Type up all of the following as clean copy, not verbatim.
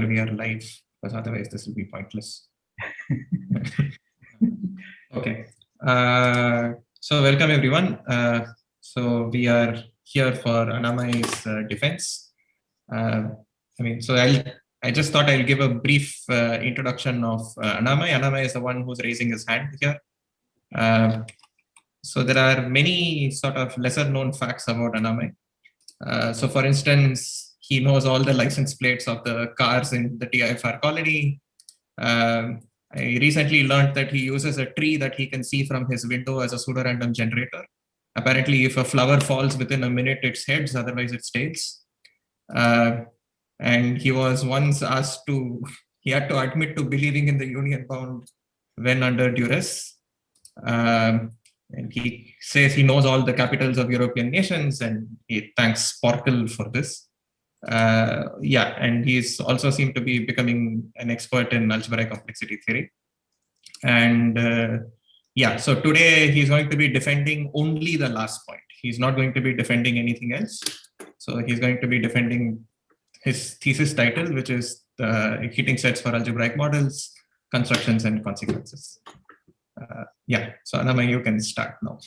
we are live, because otherwise this will be pointless. Okay. So welcome everyone. So we are here for Anamay's defense. I just thought I'll give a brief introduction of Anamay. Anamay is the one who's raising his hand here. So there are many sort of lesser known facts about Anamay. So for instance, he knows all the license plates of the cars in the TIFR colony. I recently learned that he uses a tree that he can see from his window as a pseudorandom generator. Apparently, if a flower falls within a minute, it heads, otherwise it stays. And he was once asked he had to admit to believing in the union bound when under duress. And he says he knows all the capitals of European nations, and he thanks Portal for this. And he's also seemed to be becoming an expert in algebraic complexity theory. And so today he's going to be defending only the last point. He's not going to be defending anything else. So he's going to be defending his thesis title, which is heating sets for algebraic models, constructions, and consequences. So Anamay, you can start now.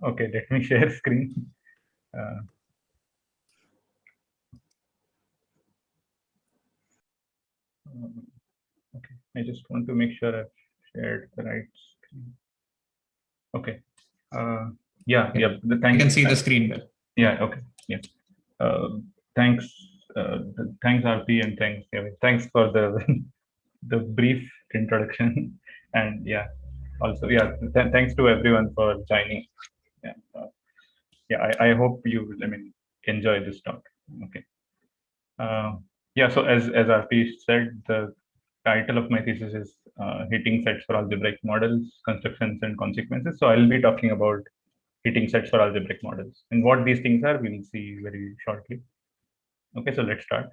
Okay, let me share screen. Okay, I just want to make sure I've shared the right screen. Okay. Thanks. You can see the screen there. Yeah. Okay. Yeah. Thanks. Thanks, RP, and thanks for the brief introduction, and also thanks to everyone for joining. I hope you enjoy this talk. Okay. So as RP said, the title of my thesis is heating sets for algebraic models, constructions, and consequences. So I'll be talking about heating sets for algebraic models, and what these things are we'll see very shortly. Okay, so let's start.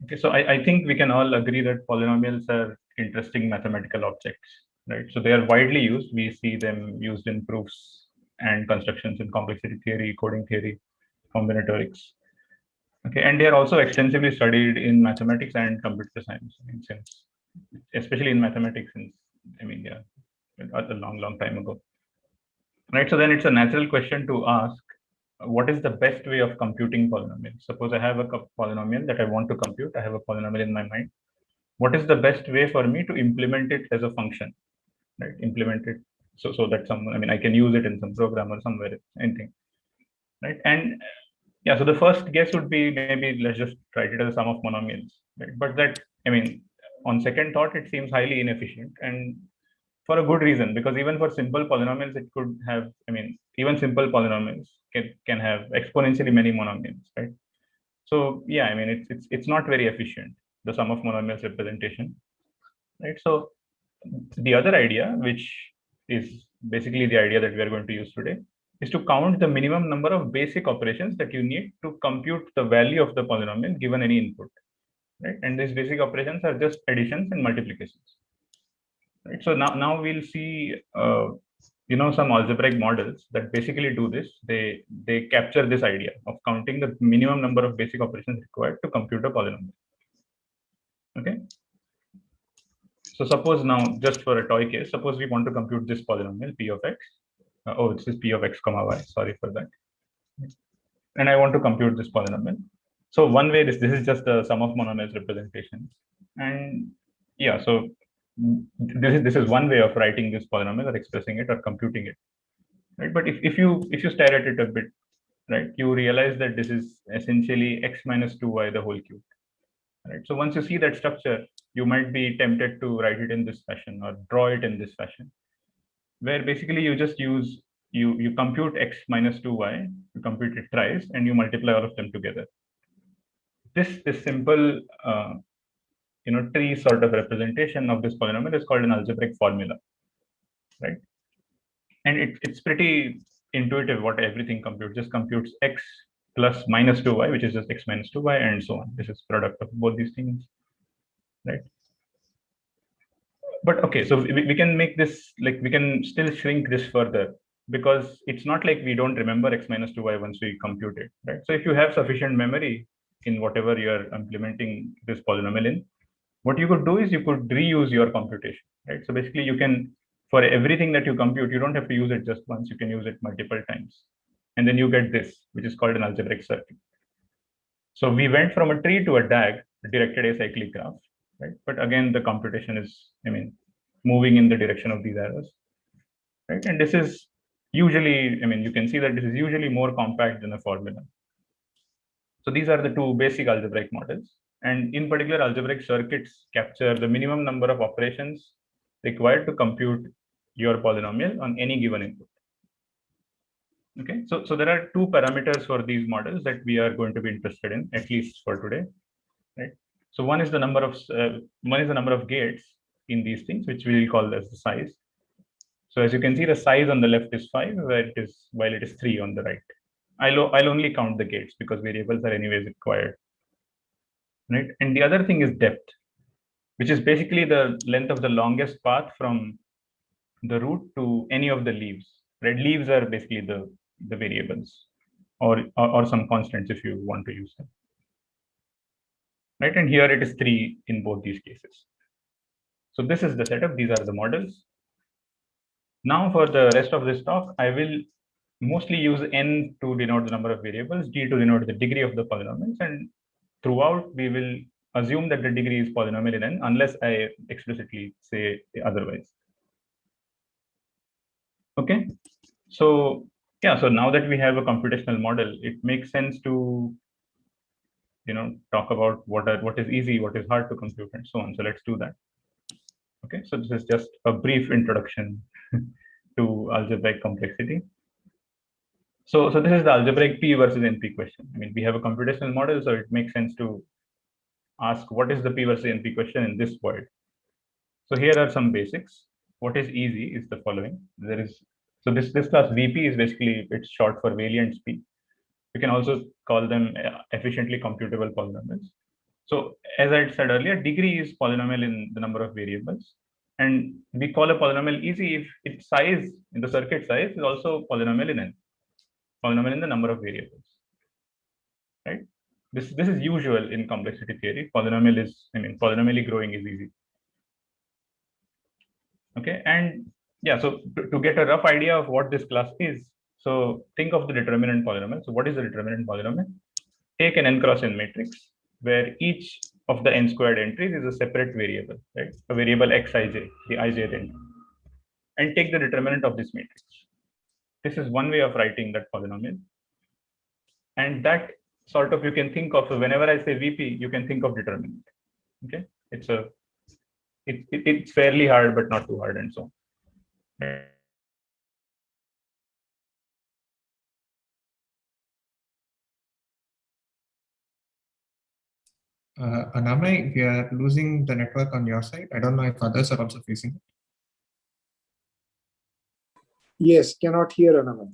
Okay, so I think we can all agree that polynomials are interesting mathematical objects, right? So they are widely used. We see them used in proofs and constructions in complexity theory, coding theory, combinatorics. Okay, and they are also extensively studied in mathematics and computer science, especially in mathematics, since a long time ago. Right, so then it's a natural question to ask, what is the best way of computing polynomials? Suppose I have a polynomial that I want to compute. I have a polynomial in my mind. What is the best way for me to implement it as a function? Right, implement it so that I can use it in some program or somewhere, anything. Right, and so the first guess would be maybe let's just write it as a sum of monomials. Right, but that on second thought, it seems highly inefficient, and for a good reason, because even for simple polynomials, it could have, even simple polynomials can have exponentially many monomials, right? So it's not very efficient, the sum of monomials representation, right? So the other idea, which is basically the idea that we are going to use today, is to count the minimum number of basic operations that you need to compute the value of the polynomial given any input, right? And these basic operations are just additions and multiplications. Right. So now we'll see, some algebraic models that basically do this. They capture this idea of counting the minimum number of basic operations required to compute a polynomial. Okay. So suppose now, just for a toy case, suppose we want to compute this polynomial p of x. This is p of x comma y. Sorry for that. And I want to compute this polynomial. So one way, this is just the sum of monomials representation, and so this is one way of writing this polynomial or expressing it or computing it, right? But if you stare at it a bit, right, you realize that this is essentially x minus 2y the whole cube, right? So once you see that structure, you might be tempted to write it in this fashion or draw it in this fashion, where basically you just use you compute x minus 2y, you compute it thrice, and you multiply all of them together. This simple tree sort of representation of this polynomial is called an algebraic formula, right? And it's pretty intuitive what everything computes. Just computes x plus minus 2y, which is just x minus 2y, and so on. This is product of both these things, right? But okay, so we can make this, we can still shrink this further, because it's not like we don't remember x minus 2y once we compute it, right? So if you have sufficient memory in whatever you're implementing this polynomial in, what you could do is you could reuse your computation, right? So basically you can, for everything that you compute, you don't have to use it just once, you can use it multiple times. And then you get this, which is called an algebraic circuit. So we went from a tree to a DAG, a directed acyclic graph, right? But again, the computation is, moving in the direction of these arrows, right? And this is usually, you can see that this is usually more compact than a formula. So these are the two basic algebraic models. And in particular, algebraic circuits capture the minimum number of operations required to compute your polynomial on any given input. Okay, so there are two parameters for these models that we are going to be interested in, at least for today, right? So one is the number of gates in these things, which we will call as the size. So as you can see, the size on the left is 5, while it is 3 on the right. I'll only count the gates because variables are anyways required, right? And the other thing is depth, which is basically the length of the longest path from the root to any of the leaves, right? Leaves are basically the variables or some constants if you want to use them, right? And here it is 3 in both these cases. So this is the setup. These are the models. Now for the rest of this talk, I will mostly use n to denote the number of variables, d to denote the degree of the polynomials, and throughout we will assume that the degree is polynomial in n unless I explicitly say otherwise. Okay, so yeah, so now that we have a computational model, it makes sense to talk about what is easy, what is hard to compute, and so on. So let's do that. Okay, so this is just a brief introduction to algebraic complexity. So this is the algebraic P versus NP question. We have a computational model, so it makes sense to ask what is the P versus NP question in this world. So here are some basics. What is easy is the following. This class VP is basically, it's short for variance P. You can also call them efficiently computable polynomials. So as I said earlier, degree is polynomial in the number of variables. And we call a polynomial easy if its size, in the circuit size, is also polynomial in n. Polynomial in the number of variables, right? This is usual in complexity theory. Polynomially growing is easy. Okay, and yeah, so to get a rough idea of what this class is, so think of the determinant polynomial. So what is the determinant polynomial? Take an n cross n matrix where each of the n squared entries is a separate variable, right? A variable xij, the ijth entry, and take the determinant of this matrix. This is one way of writing that polynomial. And that sort of you can think of, whenever I say VP, you can think of determinant. Okay, it's fairly hard, but not too hard, and so on. Anamay, we are losing the network on your side. I don't know if others are also facing it. Yes, cannot hear Anamay.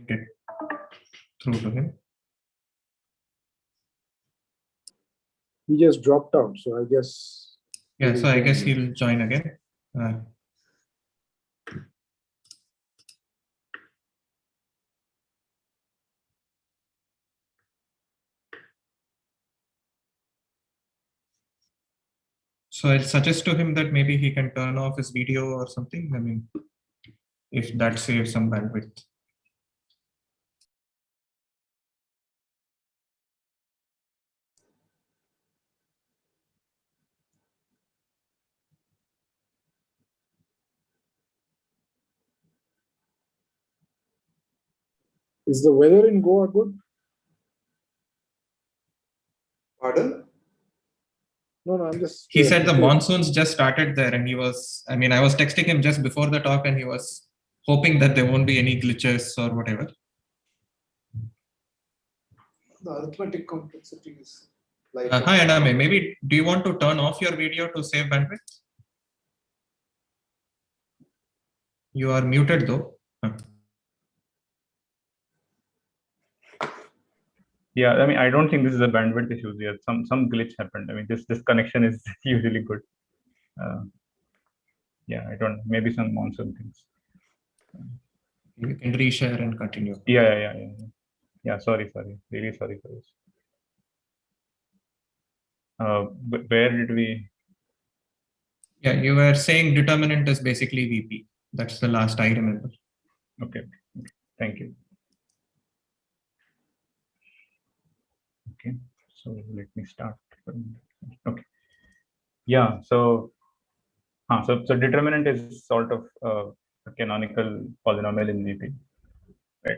Get through to him. He just dropped out, so I guess. Yeah, so I guess he'll join again. So I'll suggest to him that maybe he can turn off his video or something. If that saves some bandwidth. Is the weather in Goa good? Pardon? No, I'm just. He said the monsoons just started there, and he was, I was texting him just before the talk, and he was hoping that there won't be any glitches or whatever. The arithmetic complexity is like. Hi, Anamay. Maybe do you want to turn off your video to save bandwidth? You are muted though. Yeah, I mean, I don't think this is a bandwidth issue here. Some glitch happened. I mean, this connection is usually good. Yeah, I don't. Maybe some monsoon things. You can reshare and continue. Yeah. Yeah, sorry. Really sorry for this. Where did we? Yeah, you were saying determinant is basically VP. That's the last I remember. Okay. Thank you. Okay, so let me start. Okay. Yeah, so determinant is sort of a canonical polynomial in VP, right?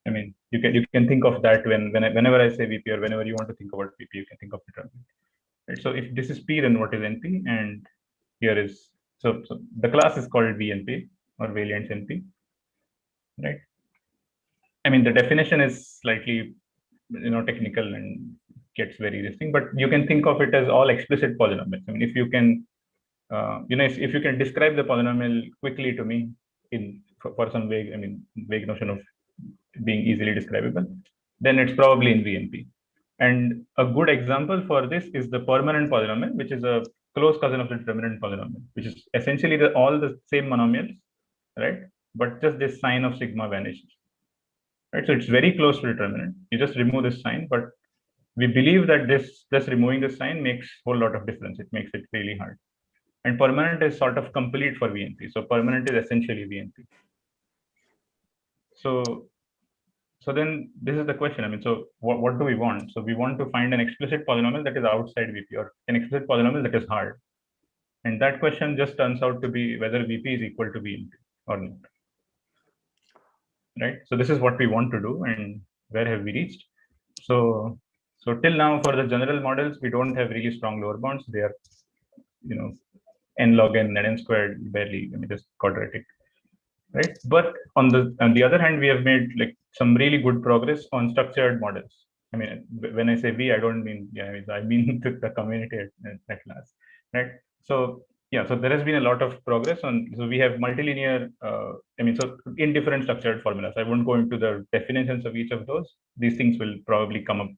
I mean, you can think of that whenever I say VP or whenever you want to think about VP, you can think of determinant. Right? So if this is P, then what is NP? And here is so the class is called VNP or variance NP, right? I mean, the definition is slightly technical and gets very interesting, but you can think of it as all explicit polynomials. I mean, if you can if you can describe the polynomial quickly to me for some vague notion of being easily describable, then it's probably in VNP. And a good example for this is the permanent polynomial, which is a close cousin of the determinant polynomial, which is essentially all the same monomials, right? But just this sign of sigma vanishes, right? So it's very close to determinant. You just remove this sign, but we believe that just removing this sign makes a whole lot of difference. It makes it really hard. And permanent is sort of complete for VNP. So permanent is essentially VNP. So then this is the question. I mean, so what do we want? So we want to find an explicit polynomial that is outside VP or an explicit polynomial that is hard. And that question just turns out to be whether VP is equal to VNP or not. Right? So this is what we want to do, and where have we reached? So till now for the general models, we don't have really strong lower bounds. They are, n log n and n squared barely, just quadratic. Right, but on the other hand, we have made like some really good progress on structured models. I mean, when I say we, I don't mean I mean the community at last, right? So yeah, so there has been a lot of progress on. So we have multilinear. So in different structured formulas. I won't go into the definitions of each of those. These things will probably come up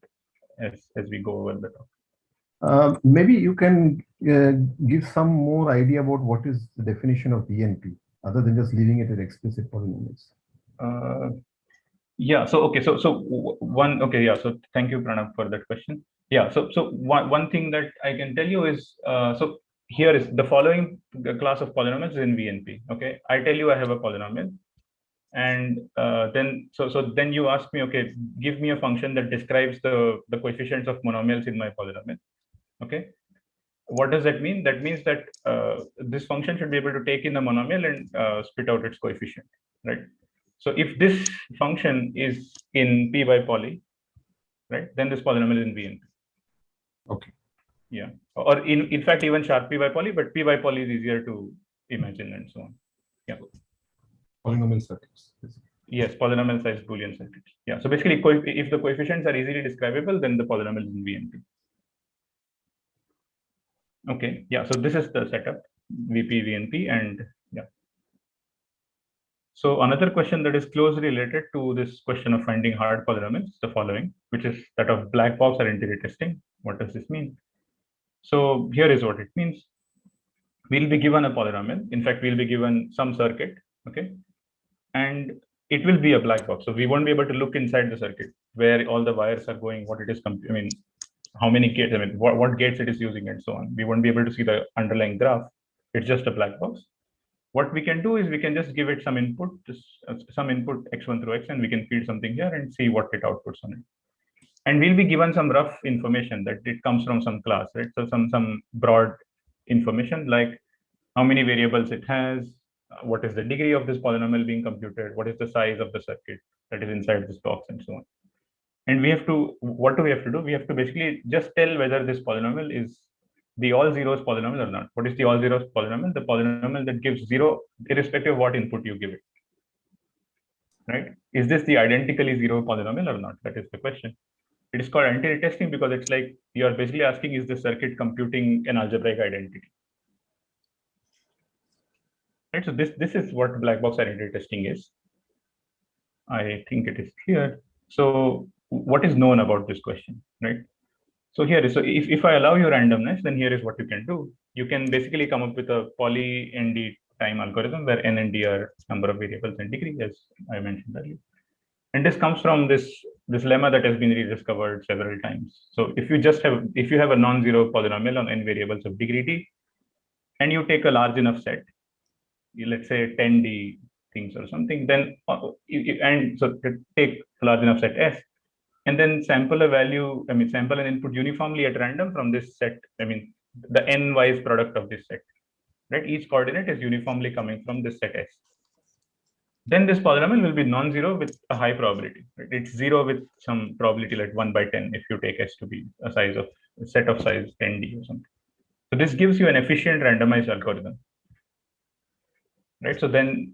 as we go over the talk. Maybe you can give some more idea about what is the definition of VNP, other than just leaving it at explicit polynomials. Yeah. So okay. So one. Okay. Yeah. So thank you, Pranav, for that question. Yeah. So one thing that I can tell you is so here is the following class of polynomials in VNP. Okay. I tell you I have a polynomial, and then then you ask me, okay, give me a function that describes the coefficients of monomials in my polynomial. Okay. What does that mean? That means that this function should be able to take in the monomial and spit out its coefficient, right? So if this function is in P by poly, right, then this polynomial is in VNP. Okay. Yeah. Or in fact, even sharp P by poly, but P by poly is easier to imagine and so on. Yeah. Polynomial circuits. Yes, polynomial size Boolean circuits. Yeah. So basically, if the coefficients are easily describable, then the polynomial is in VNP. Okay. Yeah. So this is the setup, VP, VNP, and yeah. So another question that is closely related to this question of finding hard polynomials is the following, which is that of black box or integer testing. What does this mean? So here is what it means. We'll be given a polynomial. In fact, we'll be given some circuit, okay? And it will be a black box. So we won't be able to look inside the circuit where all the wires are going, what it is, how many gates, what gates it is using and so on. We won't be able to see the underlying graph. It's just a black box. What we can do is we can just give it some input, some input x1 through x, and we can feed something here and see what it outputs on it. And we'll be given some rough information that it comes from some class, right? So some broad information like how many variables it has, what is the degree of this polynomial being computed, what is the size of the circuit that is inside this box, and so on. And we have to, what do we have to do? We have to basically just tell whether this polynomial is the all zeros polynomial or not. What is the all zeros polynomial? The polynomial that gives zero irrespective of what input you give it, right? Is this the identically zero polynomial or not? That is the question. It is called identity testing because it's like you are basically asking, is the circuit computing an algebraic identity? Right. So this is what black box identity testing is. I think it is clear. So what is known about this question, right? So here is, so if I allow you randomness, then here is what you can do. You can basically come up with a poly ND time algorithm where n and d are number of variables and degree, as I mentioned earlier. And this comes from this lemma that has been rediscovered several times. So if you have a non-zero polynomial on n variables of degree d, and you take a large enough set, let's say 10d things or something, then and so take a large enough set S, and then sample a value, sample an input uniformly at random from this set, the n-wise product of this set, right? Each coordinate is uniformly coming from this set S. Then this polynomial will be non-zero with a high probability, right? It's zero with some probability like 1/10 if you take S to be a set of size 10d or something. So this gives you an efficient randomized algorithm, right? So then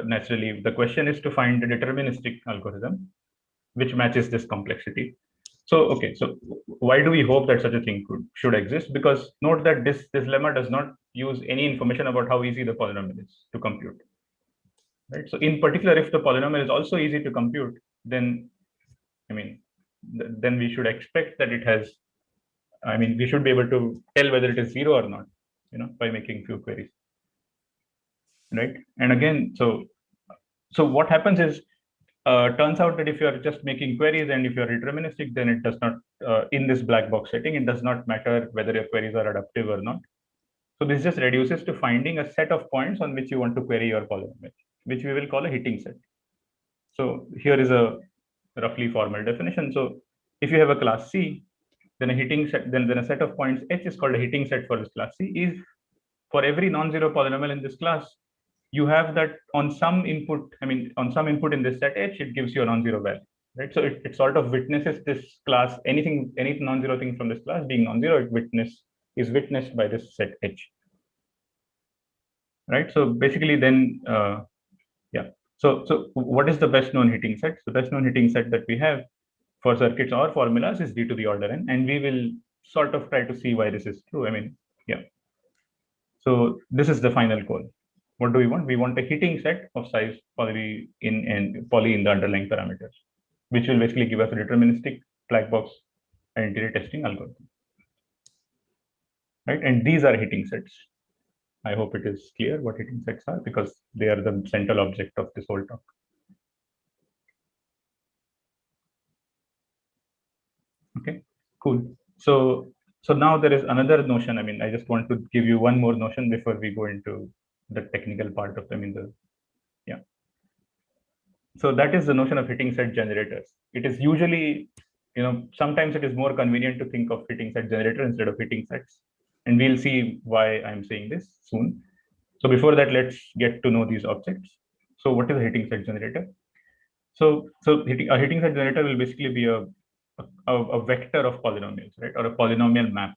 naturally the question is to find a deterministic algorithm which matches this complexity. So okay, so why do we hope that such a thing should exist? Because note that this lemma does not use any information about how easy the polynomial is to compute, right? So in particular, if the polynomial is also easy to compute, then then we should expect that it has, we should be able to tell whether it is zero or not, by making few queries, right? And again, so what happens is, turns out that if you are just making queries and if you are deterministic, then it does not, in this black box setting, it does not matter whether your queries are adaptive or not. So this just reduces to finding a set of points on which you want to query your polynomial, which we will call a hitting set. So here is a roughly formal definition. So if you have a class C, then a hitting set, then a set of points H is called a hitting set for this class C. Is for every non-zero polynomial in this class, you have that on some input, on some input in this set H, it gives you a non-zero value, right? So it sort of witnesses this class, any non-zero thing from this class being non-zero, is witnessed by this set H, right? So basically then, yeah. So what is the best known hitting set? The best known hitting set that we have for circuits or formulas is d to the order n, and we will sort of try to see why this is true. Yeah. So this is the final goal. What do we want? We want a hitting set of size poly in the underlying parameters, which will basically give us a deterministic black box identity testing algorithm, right? And these are hitting sets. I hope it is clear what hitting sets are, because they are the central object of this whole talk. Okay, cool. So now there is another notion. I just want to give you one more notion before we go into the technical part of yeah. So that is the notion of hitting set generators. It is usually, sometimes it is more convenient to think of hitting set generator instead of hitting sets. And we'll see why I'm saying this soon. So before that, let's get to know these objects. So what is a hitting set generator? So a hitting set generator will basically be a vector of polynomials, right? Or a polynomial map,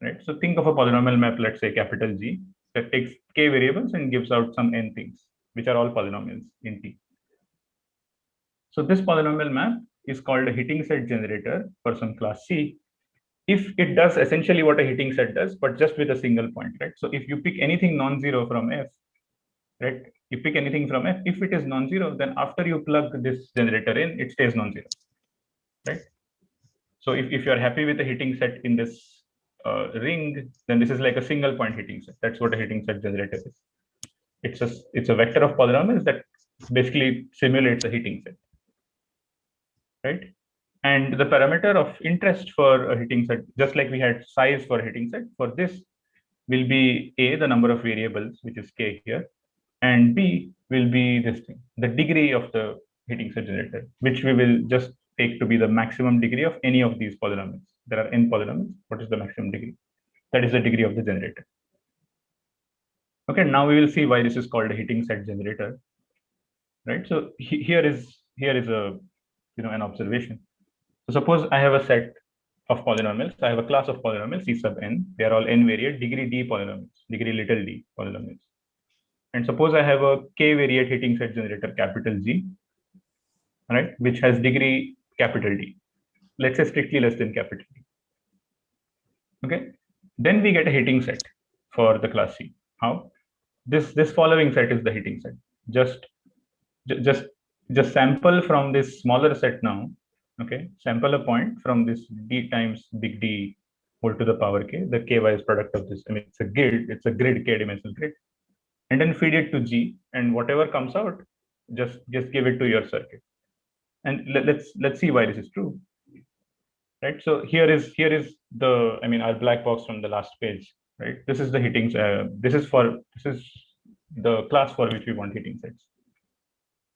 right? So think of a polynomial map, let's say capital G, that takes k variables and gives out some n things, which are all polynomials in T. So this polynomial map is called a hitting set generator for some class C, if it does essentially what a hitting set does, but just with a single point, right? So if you pick anything non-zero from F, right? You pick anything from F, if it is non-zero, then after you plug this generator in, it stays non-zero, right? So if you're happy with the hitting set in this ring, then this is like a single point hitting set. That's what a hitting set generator is. It's a vector of polynomials that basically simulates a hitting set, right? And the parameter of interest for a hitting set, just like we had size for a hitting set, for this will be A, the number of variables, which is k here, and B will be this thing, the degree of the hitting set generator, which we will just take to be the maximum degree of any of these polynomials. There are n polynomials. What is the maximum degree? That is the degree of the generator. Okay, now we will see why this is called a hitting set generator, right? So here is a an observation. So suppose I have a set of polynomials. I have a class of polynomials C sub n. They are all n variate degree d polynomials, degree little d polynomials. And suppose I have a k variate hitting set generator capital G, right, which has degree capital D. Let's say strictly less than capital D. Okay, then we get a hitting set for the class C. How? This following set is the hitting set. Just sample from this smaller set now Okay, sample a point from this d times big D whole to the power k, the k-wise product of this. I mean, it's a grid, k-dimensional grid, and then feed it to G, and whatever comes out, just give it to your circuit. And let's see why this is true, right? So here is the, I mean, our black box from the last page, right? This is the hitting. This is the class for which we want hitting sets.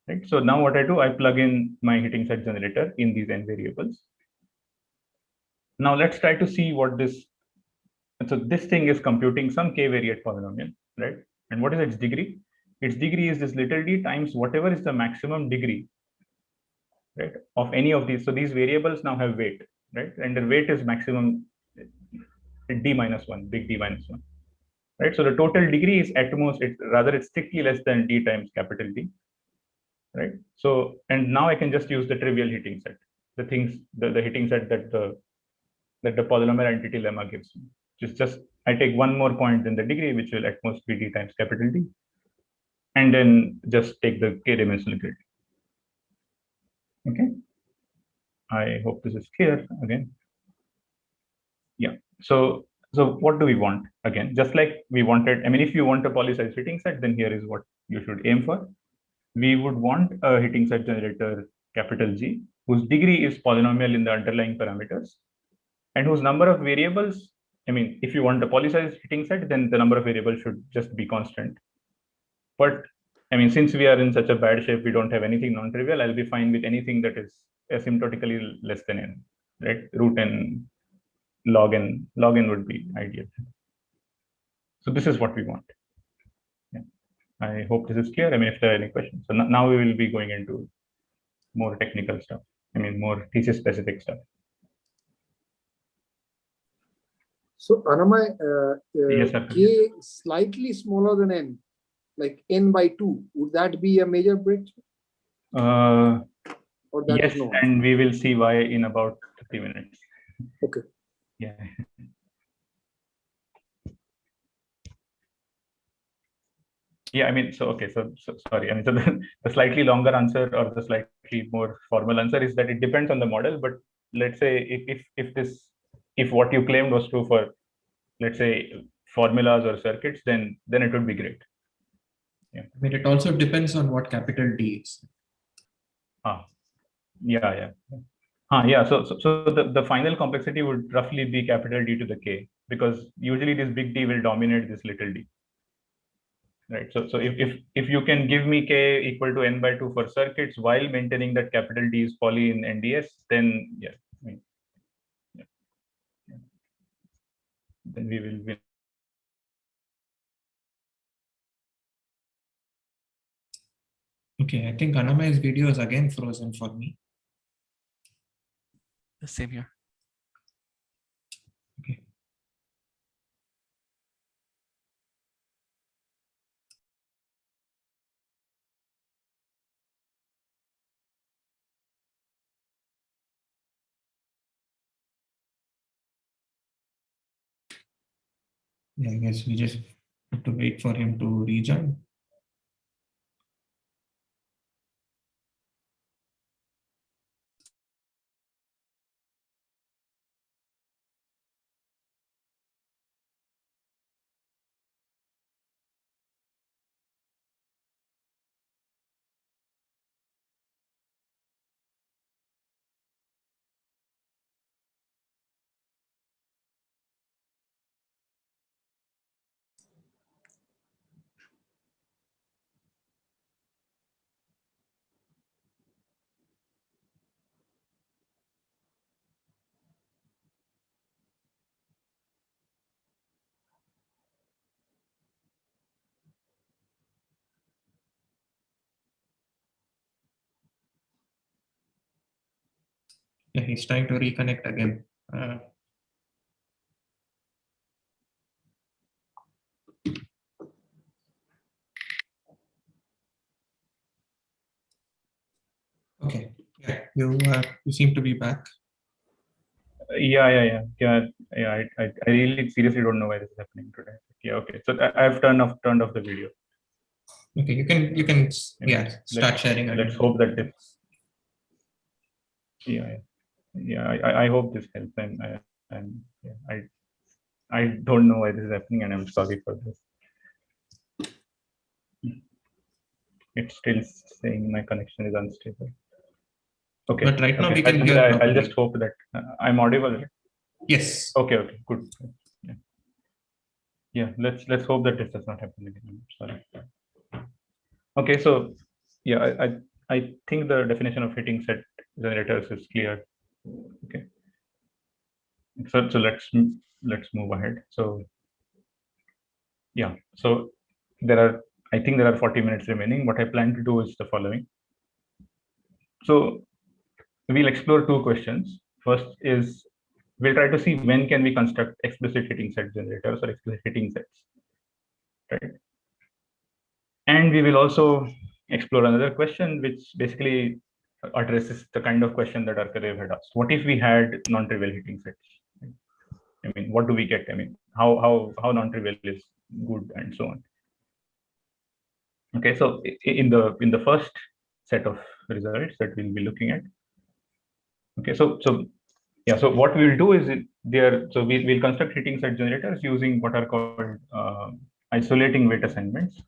Right. So now what I do, I plug in my hitting set generator in these n variables. Now let's try to see what this. So this thing is computing some k-variate polynomial, right? And what is its degree? Its degree is this little d times whatever is the maximum degree, right, of any of these. So these variables now have weight, right? And the weight is maximum d minus 1, big D minus 1, right? So the total degree is at most, it's strictly less than d times capital D. Right. So, and now I can just use the trivial hitting set, the hitting set that the polynomial entity lemma gives me. Just I take one more point in the degree, which will at most be d times capital D, and then just take the k-dimensional grid. Okay. I hope this is clear again. Yeah. So what do we want again? Just like we wanted, I mean, if you want a polysize hitting set, then here is what you should aim for. We would want a hitting set generator capital G, whose degree is polynomial in the underlying parameters, and whose number of variables, I mean, if you want a polysize hitting set, then the number of variables should just be constant. But I mean, since we are in such a bad shape, we don't have anything non-trivial, I'll be fine with anything that is asymptotically less than n, right? Root n, log n would be ideal. So this is what we want. I hope this is clear. I mean, if there are any questions. So now we will be going into more technical stuff. I mean, more thesis specific stuff. So Anamay, Yes, sir. k slightly smaller than n, like n by 2, would that be a major breakthrough? Or that Yes, is not? and we will see why in about 30 minutes. Okay. Yeah. Yeah, I mean, so okay, so sorry. I mean, so the slightly longer answer or the slightly more formal answer is that it depends on the model. But let's say if what you claimed was true for, let's say, formulas or circuits, then it would be great. Yeah. I mean, it also depends on what capital D is. Yeah. Yeah. So the final complexity would roughly be capital D to the K, because usually this big D will dominate this little d. Right. So if you can give me k equal to n by 2 for circuits while maintaining that capital D is poly in NDS, then yeah, I mean, yeah. Then we will win. Okay, I think Anamay's video is again frozen for me. The same here. Okay. Yeah, I guess we just have to wait for him to rejoin. Yeah, he's trying to reconnect again. Okay, yeah, you seem to be back. Yeah. I really seriously don't know why this is happening today. Yeah. Okay. So I've turned off the video. Okay, you can start sharing again. Let's hope that this. Yeah. yeah, I hope this helps. I don't know why this is happening, and I'm sorry for this. It's still saying my connection is unstable. Okay. But right now okay. we can hear I'll properly. just hope that I'm audible. Right? Yes. Okay. Okay. Good. Yeah. Let's hope that this does not happen again. I'm sorry. Okay. So yeah, I think the definition of hitting set generators is clear. Okay. So let's move ahead. So yeah. So I think there are 40 minutes remaining. What I plan to do is the following. So we'll explore two questions. First is we'll try to see when can we construct explicit hitting set generators or explicit hitting sets, right? And we will also explore another question which basically addresses the kind of question that Arkadev had asked. What if we had non-trivial hitting sets? I mean, what do we get? I mean, how non-trivial is good and so on. Okay, so in the first set of results that we'll be looking at. Okay, so yeah, so what we'll do is we'll construct hitting set generators using what are called isolating weight assignments.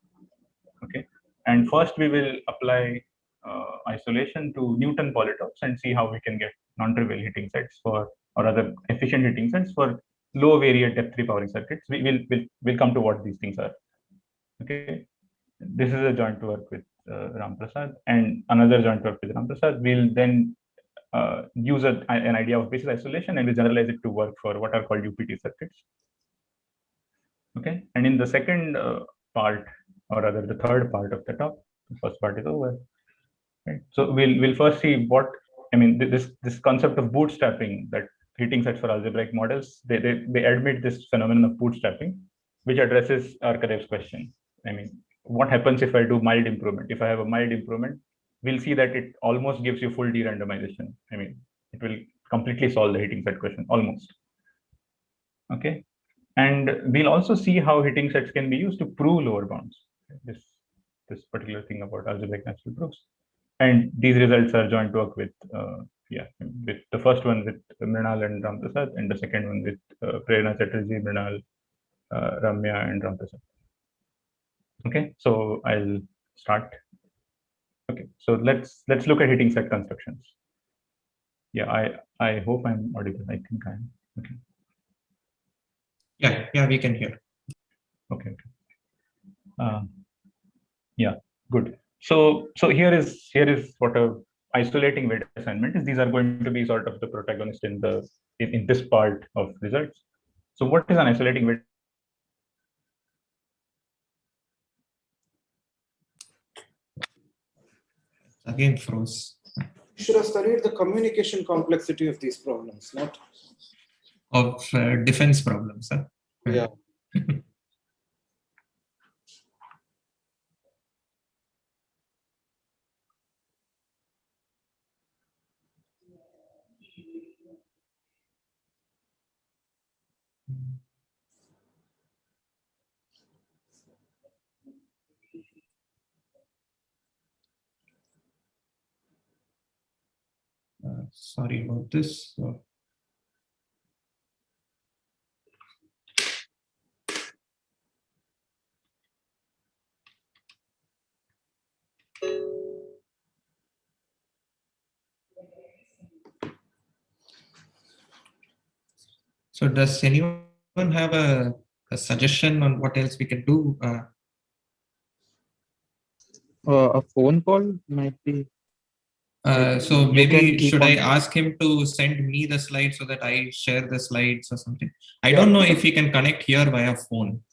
Okay, and first we will apply isolation to Newton polytops and see how we can get non-trivial hitting sets or other efficient hitting sets for low variate depth repowering circuits. We'll come to what these things are. Okay, this is a joint work with Ramprasad and another joint work with Ramprasad. We'll then use an idea of basis isolation and we generalize it to work for what are called UPT circuits. Okay, and in the second part, or rather the third part of the talk, the first part is over. Right. So we'll first see what I mean. This concept of bootstrapping, that hitting sets for algebraic models, they admit this phenomenon of bootstrapping, which addresses Arkadev's question. I mean, what happens if I do mild improvement? If I have a mild improvement, we'll see that it almost gives you full de-randomization. I mean, it will completely solve the hitting set question, almost. Okay, and we'll also see how hitting sets can be used to prove lower bounds. This particular thing about algebraic natural proofs. And these results are joint work with with the first one with Mrinal and Ramprasad, and the second one with Prerna Chatterjee, Mrinal, Ramya, and Ramprasad. Okay, so I'll start. Okay, so let's look at hitting set constructions. Yeah, I hope I'm audible. I think I am. Okay. Yeah, we can hear. Okay. Yeah, good. So here is what a isolating weight assignment is. These are going to be sort of the protagonist in this part of results. So what is an isolating weight? Again froze. You should have studied the communication complexity of these problems, not Of defense problems, huh? yeah. Sorry about this. So does anyone have a suggestion on what else we can do? A phone call might be. So You maybe can keep should I on- ask him to send me the slides so that I share the slides or something? I Yeah. don't know if he can connect here via phone.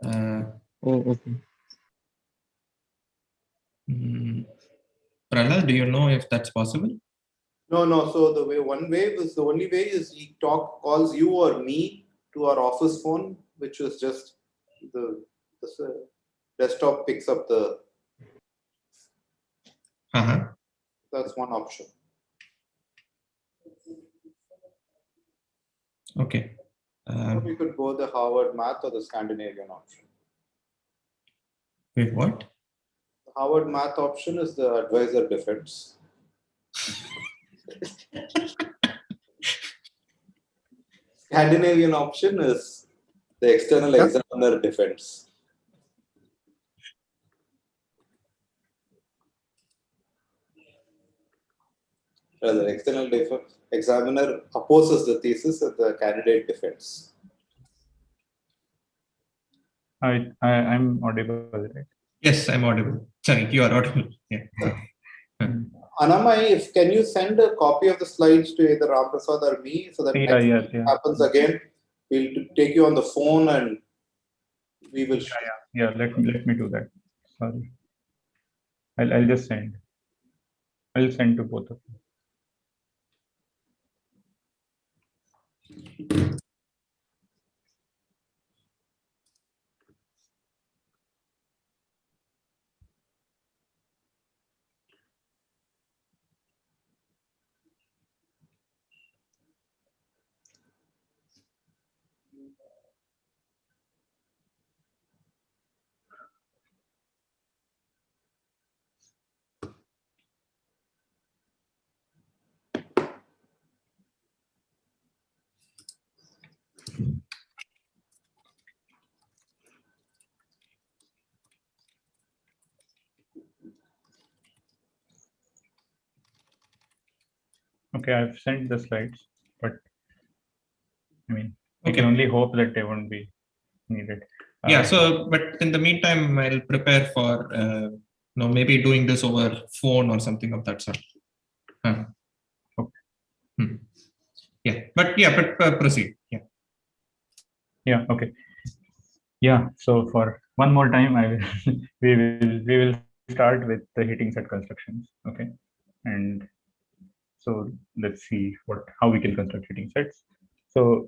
Oh, okay. Prahlad, do you know if that's possible? No. So the only way is he calls you or me to our office phone, which is just the desktop picks up the. That's one option. Okay. Or we could go the Harvard Math or the Scandinavian option. Wait, what? The Harvard Math option is the advisor defense. Scandinavian option is the external examiner defends. The external examiner opposes the thesis and the candidate defends. I'm audible, right? Yes, I'm audible. Sorry, you are audible. Yeah. Anamay, can you send a copy of the slides to either Ramprasad or me so that next happens again, we'll take you on the phone and we will. Yeah. Let me do that. Sorry, I'll just send. I'll send to both of you. Okay, I've sent the slides, but I mean, I can only hope that they won't be needed. Yeah. So, but in the meantime, I'll prepare for maybe doing this over phone or something of that sort. Okay. But proceed. Yeah. Yeah. Okay. Yeah. So for one more time, we will start with the heating set constructions. Okay, and so let's see how we can construct heating sets. So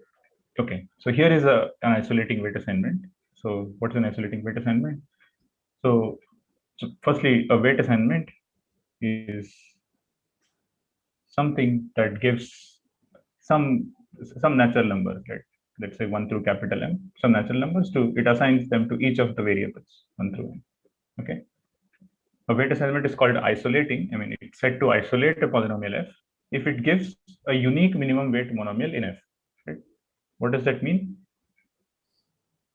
okay, so here is an isolating weight assignment. So what's an isolating weight assignment? So firstly, a weight assignment is something that gives some natural numbers, right? Let's say 1 through capital M, some natural numbers it assigns them to each of the variables 1 through M. Okay. A weight assignment is called isolating. I mean, it's said to isolate a polynomial f if it gives a unique minimum weight monomial in f. Right? What does that mean?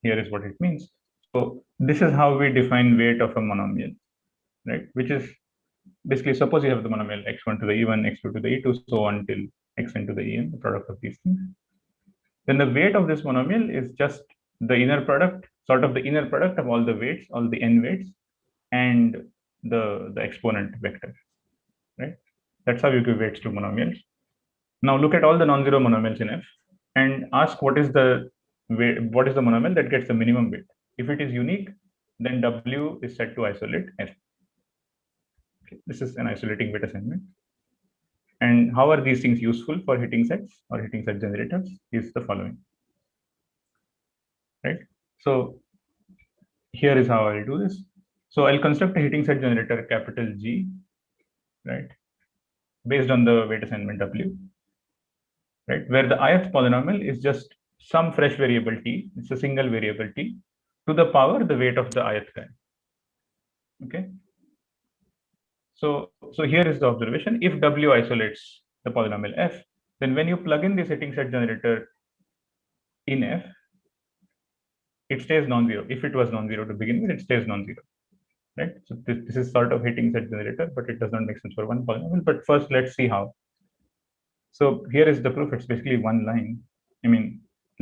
Here is what it means. So this is how we define weight of a monomial, right? Which is basically, suppose you have the monomial x1 to the e1, x2 to the e2, so on till xn to the en, the product of these things. Then the weight of this monomial is just the inner product, sort of the inner product of all the weights, all the n weights, and the exponent vector, right? That's how you give weights to monomials. Now look at all the non-zero monomials in F and ask what is the monomial that gets the minimum weight. If it is unique, then W is set to isolate F. Okay, this is an isolating weight assignment. And how are these things useful for heating sets or heating set generators is the following, right? So here is how I'll do this. So I'll construct a heating set generator capital G, right, based on the weight assignment W, right, where the ith polynomial is just some fresh variable t, it's a single variable t, to the power the weight of the ith guy. Okay. So here is the observation. If W isolates the polynomial f, then when you plug in this heating set generator in f, it stays non-zero. If it was non-zero to begin with, it stays non-zero. Right? So this is sort of heating set generator, but it does not make sense for one polynomial. But first, let's see how. So here is the proof. It's basically one line. I mean,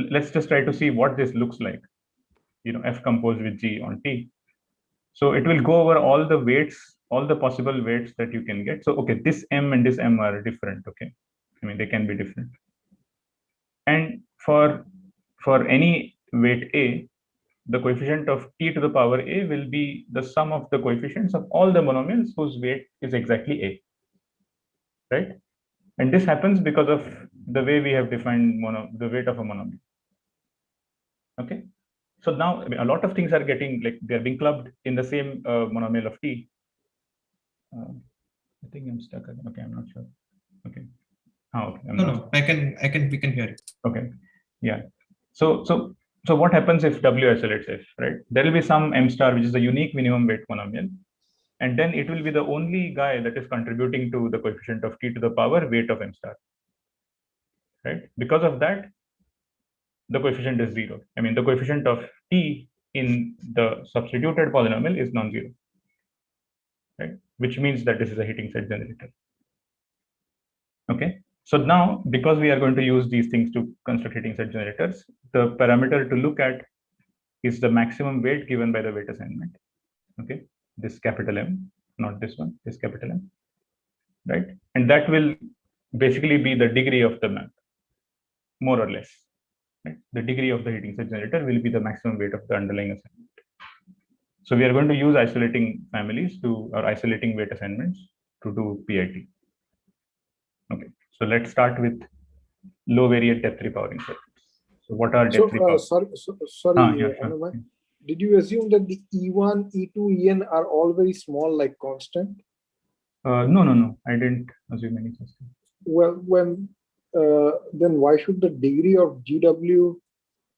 let's just try to see what this looks like. You know, f composed with g on t. So it will go over all the weights, all the possible weights that you can get. So okay, this m and this m are different. Okay, I mean they can be different. And for any weight a, the coefficient of t to the power a will be the sum of the coefficients of all the monomials whose weight is exactly a, right? And this happens because of the way we have defined the weight of a monomial. Okay, so now I mean, a lot of things are getting they're being clubbed in the same monomial of t. I think I'm stuck again. Okay, I'm not sure. Okay. Oh, okay. No, we can hear it. Okay. Yeah. So what happens if W isolates F, right? There will be some M star, which is the unique minimum weight monomial. and then it will be the only guy that is contributing to the coefficient of t to the power weight of m star, right? Because of that, the coefficient is 0. I mean, the coefficient of t in the substituted polynomial is non-zero, right? Which means that this is a heating set generator. Okay. So now, because we are going to use these things to construct heating set generators, the parameter to look at is the maximum weight given by the weight assignment. Okay. This capital M, not this one, this capital M, right? And that will basically be the degree of the map, more or less. Right? The degree of the heating set generator will be the maximum weight of the underlying assignment. So we are going to use isolating families or isolating weight assignments to do PIT. Okay, so let's start with low variate depth repowering circuits. So what are depth repowering? Sorry, Anamay. Did you assume that the E1, E2, En are all very small, like constant? No. I didn't assume any such thing. Well, then why should the degree of GW?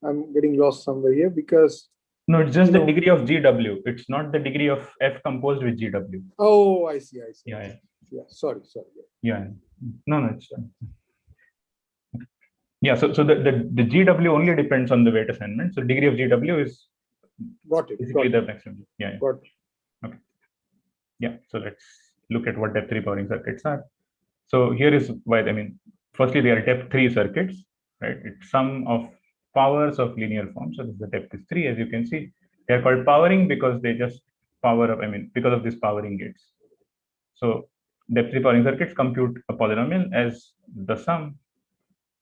I'm getting lost somewhere here because. No, it's just the degree of GW. It's not the degree of F composed with GW. Oh, I see. Yeah. Sorry. Yeah. No, it's fine. Yeah, so the GW only depends on the weight assignment. So degree of GW is basically the maximum. Yeah. Got it. Okay. Yeah, so let's look at what depth repowering circuits are. So here is why, I mean, firstly, they are depth 3 circuits, right? It's sum of powers of linear form. So the depth is 3, as you can see. They are called powering because they just power up, because of this powering gates. So depth repowering circuits compute a polynomial as the sum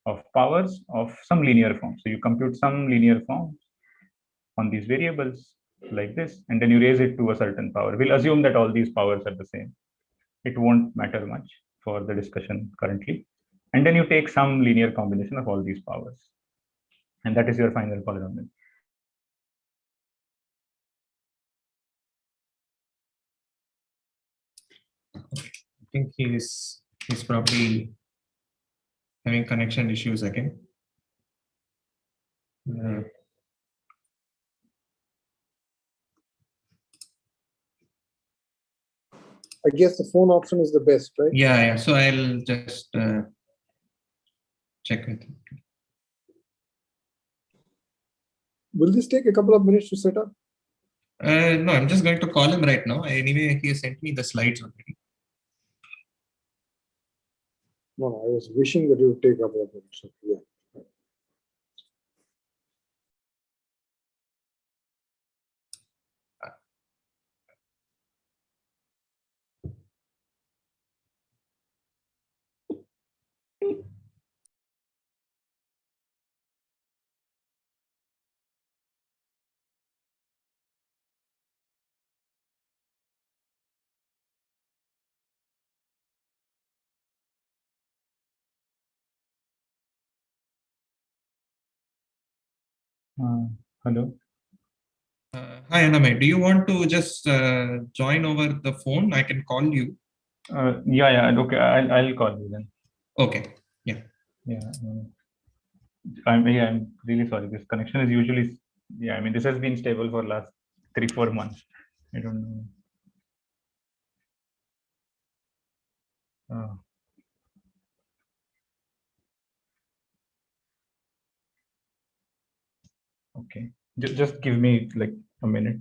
of powers of some linear form. So you compute some linear form on these variables like this, and then you raise it to a certain power. We'll assume that all these powers are the same. It won't matter much for the discussion currently. And then you take some linear combination of all these powers. And that is your final polynomial. I think he's probably having connection issues again. I guess the phone option is the best, right? Yeah. So I'll just check with him. Will this take a couple of minutes to set up? No, I'm just going to call him right now. Anyway, he sent me the slides already. No, I was wishing that it would take a couple of minutes. Yeah. Hello. Hi, Anamay. Do you want to just join over the phone? I can call you. Yeah. Okay, I'll call you then. Okay. Yeah. I'm really sorry. This connection is usually, this has been stable for last 3-4 months. I don't know. Okay, just give me like a minute.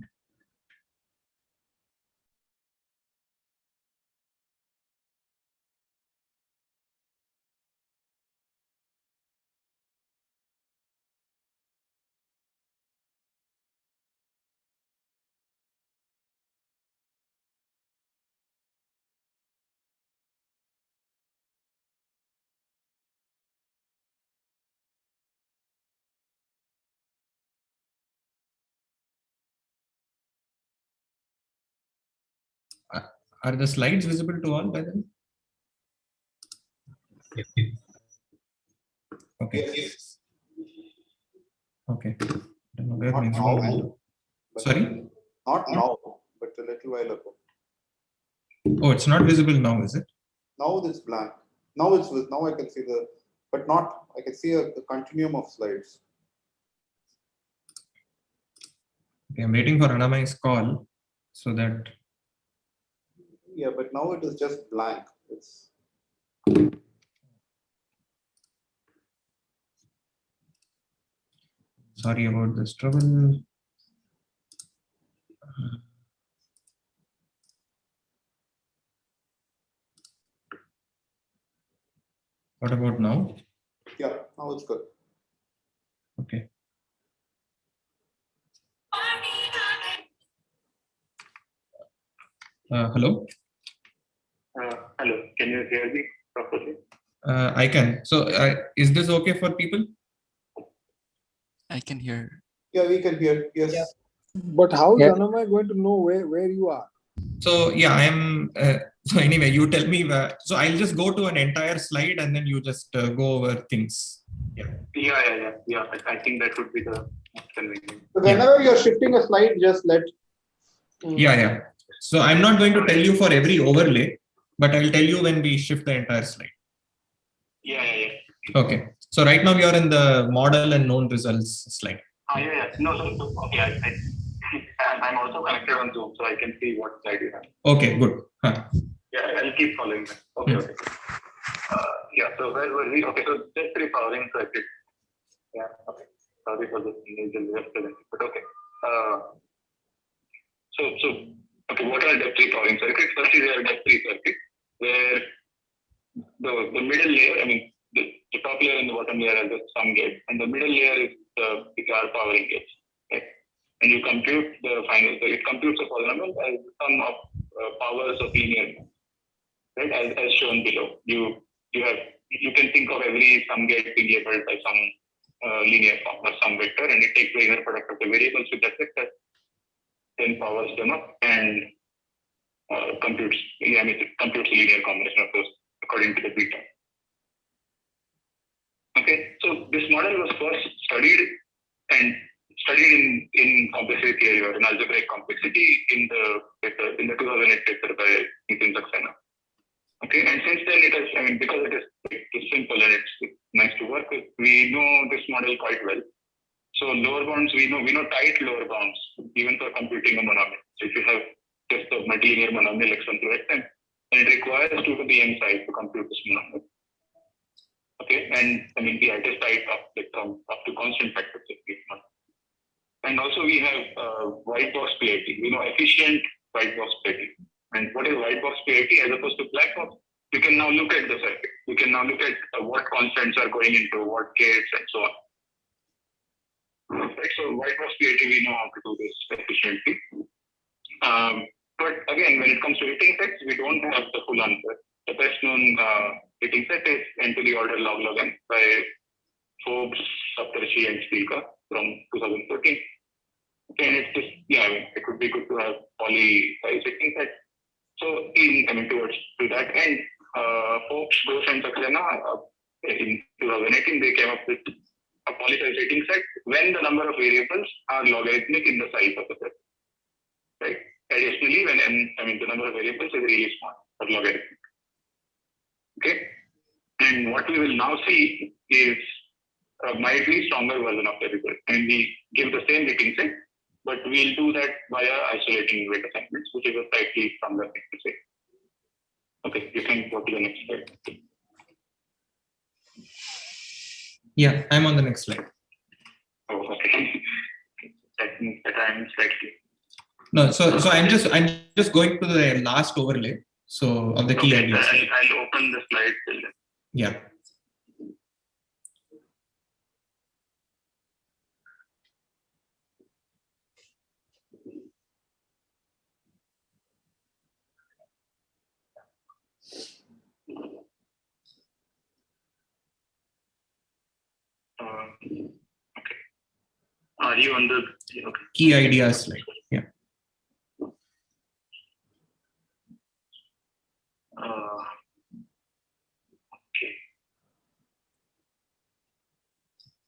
Are the slides visible to all by then? Okay. Yes. Okay. Not now. Sorry? Not now, but a little while ago. Oh, it's not visible now, is it? Now it's blank. Now I can see I can see a continuum of slides. Okay, I'm waiting for Anamay's call so that Yeah, but now it is just blank. It's Sorry about this trouble. What about now? yeah, now it's good. Okay. Hello? Hello, can you hear me properly? I can. So is this okay for people? I can hear. Yeah, we can hear. Yes. Yeah. But how is Yeah. Anamay going to know where you are? So yeah, I am. So anyway, you tell me. So I'll just go to an entire slide and then you just go over things. Yeah. Yeah. I think that would be the most convenient. So whenever you're shifting a slide, just let. Yeah. So I'm not going to tell you for every overlay, but I'll tell you when we shift the entire slide. Yeah. Okay. So right now we are in the model and known results slide. Yeah. No, so okay. I'm also connected on Zoom, so I can see what slide you have. Okay, good. Huh. Yeah, I'll keep following that. Okay. Yeah, so where were we? Okay, so just repowering circuit. Yeah, okay. Sorry for the initial representation, but okay. Okay, what are depth repowering circuits? Firstly, there are depth free circuits where the middle layer, I mean, the top layer and the bottom layer are the sum gate, and the middle layer is our powering gate. Right? And you compute the final, so it computes the polynomial as the sum of powers of linear, right? As shown below. You can think of every sum gate being labeled by some linear form or some vector, and it takes the inner product of the variables with that vector, then powers them up and computes the linear combination of those according to the beta. Okay, so this model was first studied in complexity theory or in algebraic complexity in the 2008 paper by Saxena. Okay, and since then it has, I mean, because it's simple and it's nice to work with, we know this model quite well. So lower bounds, we know tight lower bounds even for computing a monomial. So if you have just a multilinear monomial x1 through xn, then it requires 2 to the n size to compute this monomial. Okay, and I mean, it is tight up to constant factors. And also we have white box PIT. We know efficient white box PIT. And what is white box PIT as opposed to black box? You can now look at the circuit. You can now look at what constants are going into what gates and so on. Right, so white box PIT, we know how to do this efficiently. But again, when it comes to hitting sets, we don't have the full answer. The best known hitting set is n to the order log n by Forbes, Saptharishi, and Spielka from 2014. Okay, and it's just, it would be good to have poly size hitting set. So to that end, Forbes, Voce, and Saxena in 2018, they came up with a poly size hitting set when the number of variables are logarithmic in the size of the set. Right? Additionally, when the number of variables is really small or logarithmic. Okay, and what we will now see is a mildly stronger version of the result, and we give the same hitting set, but we'll do that via isolating weight assignments, which is a slightly stronger thing to say. Okay, you can go to the next slide. Yeah, I'm on the next slide. Oh, okay. That means that I'm slightly. No, so I'm just going to the last overlay. So of the key ideas. I'll open the slide till then. Yeah. Okay. Are you on the key ideas slide? Yeah. Okay.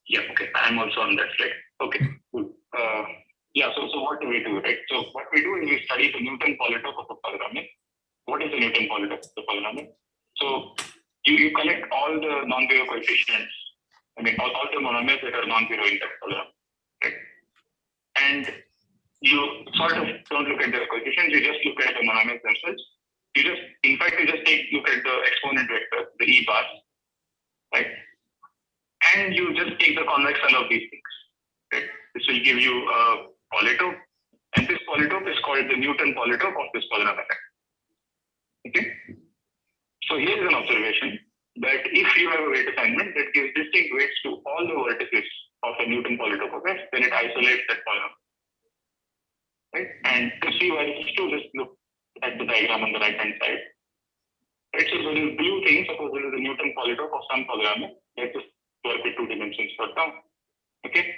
Yeah, okay. I'm also on that slide. Okay, cool. So what do we do, right? So what we do is we study the Newton polytope of a polynomial. What is the Newton polytope of the polynomial? So you collect all the non-zero coefficients, all the monomials that are non-zero in that polynomial, right? And you sort of don't look at the coefficients, you just look at the monomials themselves. in fact, you just look at the exponent vector, the E bar, right? And you just take the convex hull of these things. Right? This will give you a polytope, and this polytope is called the Newton polytope of this polynomial. Okay. So here is an observation that if you have a weight assignment that gives distinct weights to all the vertices of a Newton polytope of S, then it isolates that polynomial. Right? And to see why this is true, just look at the diagram on the right hand side. Right? So there is blue thing, suppose there is a Newton polytope of some polynomial, let's just work with 2 dimensions per term. Okay?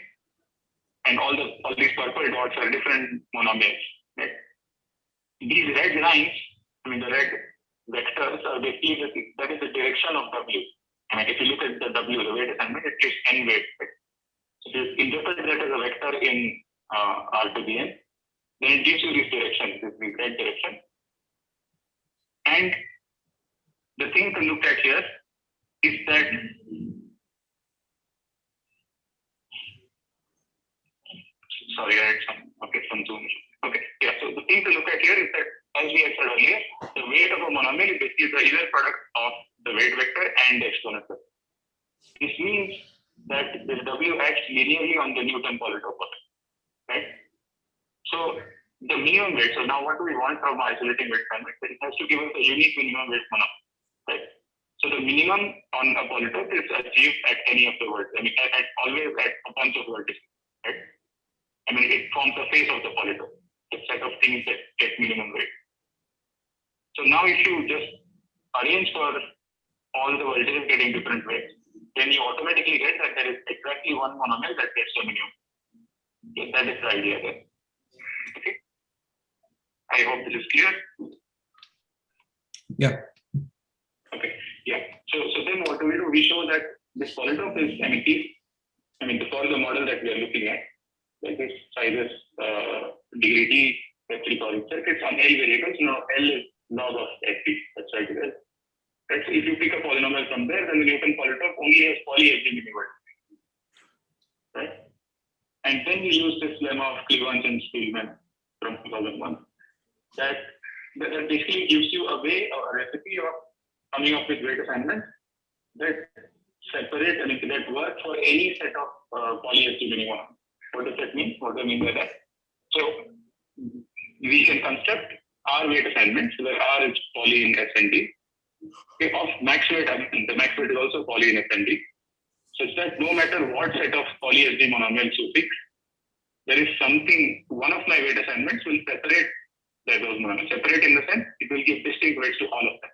And all these purple dots are different monomials. Right? These red lines, I mean the red vectors are basically that is the direction of W. I mean if you look at the W, the weight assignment, it gives n weight. Right? So if you interpret that as a vector in R to the n, then it gives you this direction, this red direction. And the thing to look at here is that sorry, I had some zoom. Okay, yeah. So the thing to look at here is that, as we had said earlier, the weight of a monomial is basically the inner product of the weight vector and the exponent vector. This means that this W acts linearly on the Newton polytope, right? So the minimum weight. So now, what do we want from isolating weight assignment? It has to give us a unique minimum weight monomial, right? So the minimum on a polytope is achieved at any of the vertices. I mean, always at a bunch of vertices, right? I mean, it forms the face of the polytope, the set of things that get minimum weight. So now if you just arrange for all the vertices getting different weights, then you automatically get that there is exactly one monomial that gets the minimum. Okay, that is the idea there. Okay. I hope this is clear. Yeah. Okay. Yeah. So then what do? We show that this polytope is, for the model that we are looking at, like this sizes degree D, F3 conic circuits on L variables. Now L is log of F3. That's right. Right. So if you pick a polynomial from there, then the Newton polytope only has polyhedral vertices. Right. And then we use this lemma of Clevans and Spielman from 2001. That basically gives you a way or a recipe of coming up with weight assignments that separate, that work for any set of polyhedral minimum. What does that mean? What do I mean by that? So we can construct R weight assignments where R is poly in S and D. Okay, of max weight, the max weight is also poly in S and D. Such that no matter what set of polyhedral monomials you pick, there is something, one of my weight assignments will separate those monomials. Separate in the sense, it will give distinct weights to all of them.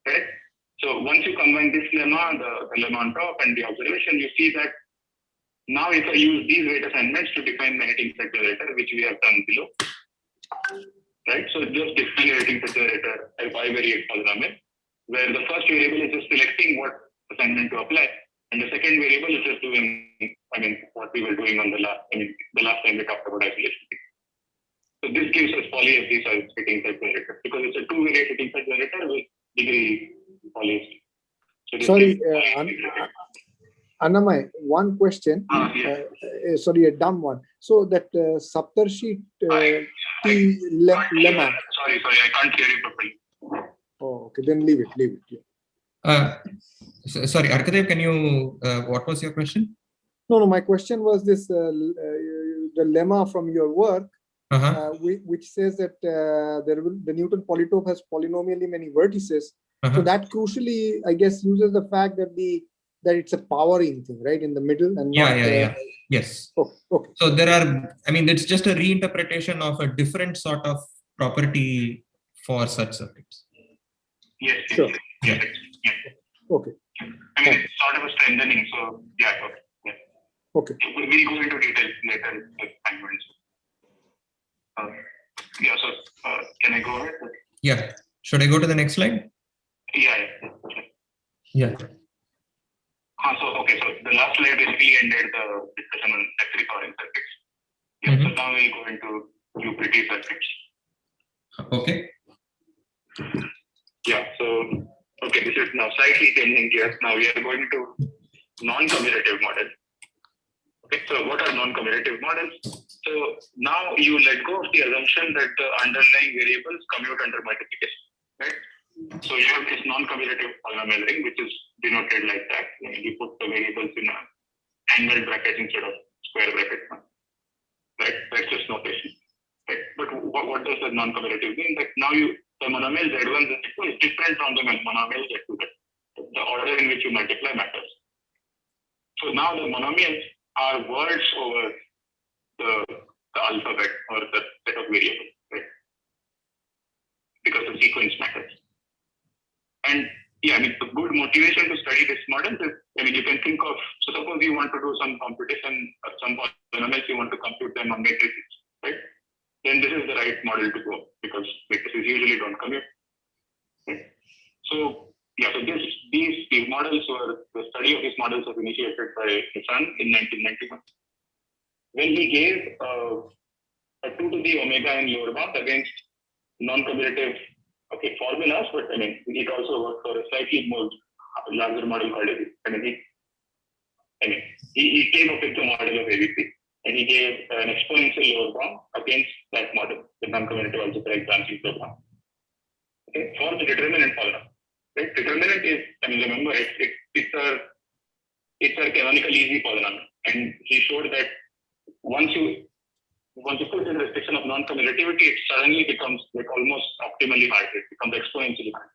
Right? So once you combine this lemma, the lemma on top and the observation, you see that now if I use these weight assignments to define the rating set generator, which we have done below, right? So just define a rating set generator, a bivariate polynomial, where the first variable is just selecting what assignment to apply, and the second variable is just doing, what we were doing on the last time we talked about isolation. So this gives us polyhedral rating set generator because it's a two-variate rating set generator with degree polyhedral. So sorry, Anamay, one question. Yes. Sorry, a dumb one. So that Saptharishi lemma. Sorry, I can't hear you properly. Oh, okay, then leave it. Yeah. Sorry, Arkadev, can you, what was your question? No, my question was this, the lemma from your work, which says that the Newton polytope has polynomially many vertices. So that crucially, I guess, uses the fact that it's a powering thing, right, in the middle and not, Yes. Okay. So there are, it's just a reinterpretation of a different sort of property for such circuits. Yes. Sure. Yes. Okay. It's sort of a strengthening. So yeah. Okay. We'll go into details later. So can I go ahead? Yeah. Should I go to the next slide? Yeah. So the last slide basically ended the discussion on F3 powering circuits. Yeah. So now we'll go into Euclidean circuits. Okay. Yeah. So this is now slightly changing gears. Now we are going to non-commutative models. Okay. So what are non-commutative models? So now you let go of the assumption that the underlying variables commute under multiplication. right? So you have this non-commutative polynomial ring, which is denoted like that. You put the variables in an angled bracket instead of square bracket, right? That's just notation. Right? But what does the non-commutative mean? That now the monomial Z1 Z2 is different from the monomial Z2 Z2. The order in which you multiply matters. So now the monomials are words over the alphabet or the set of variables, right? Because the sequence matters. And yeah, I mean, the good motivation to study this model is, I mean, you can think of, so suppose you want to do some computation, some polynomials, you want to compute them on matrices, right? Then this is the right model to go because matrices usually don't commute. Right? So yeah, so these models were, the study of these models was initiated by Hassan in 1991. When he gave a 2 to the omega and lower bound against non-commutative formulas, but I mean, it also worked for a slightly more larger model called ABP. He came up with the model of ABP and he gave an exponential lower bound against that model, the non-commutative algebraic branching program. Okay, for the determinant polynomial. Right? Determinant is, I mean, remember, it's a canonical easy polynomial. And he showed that once you put the restriction of non-commutativity, it suddenly becomes like almost optimally high. It becomes exponentially high.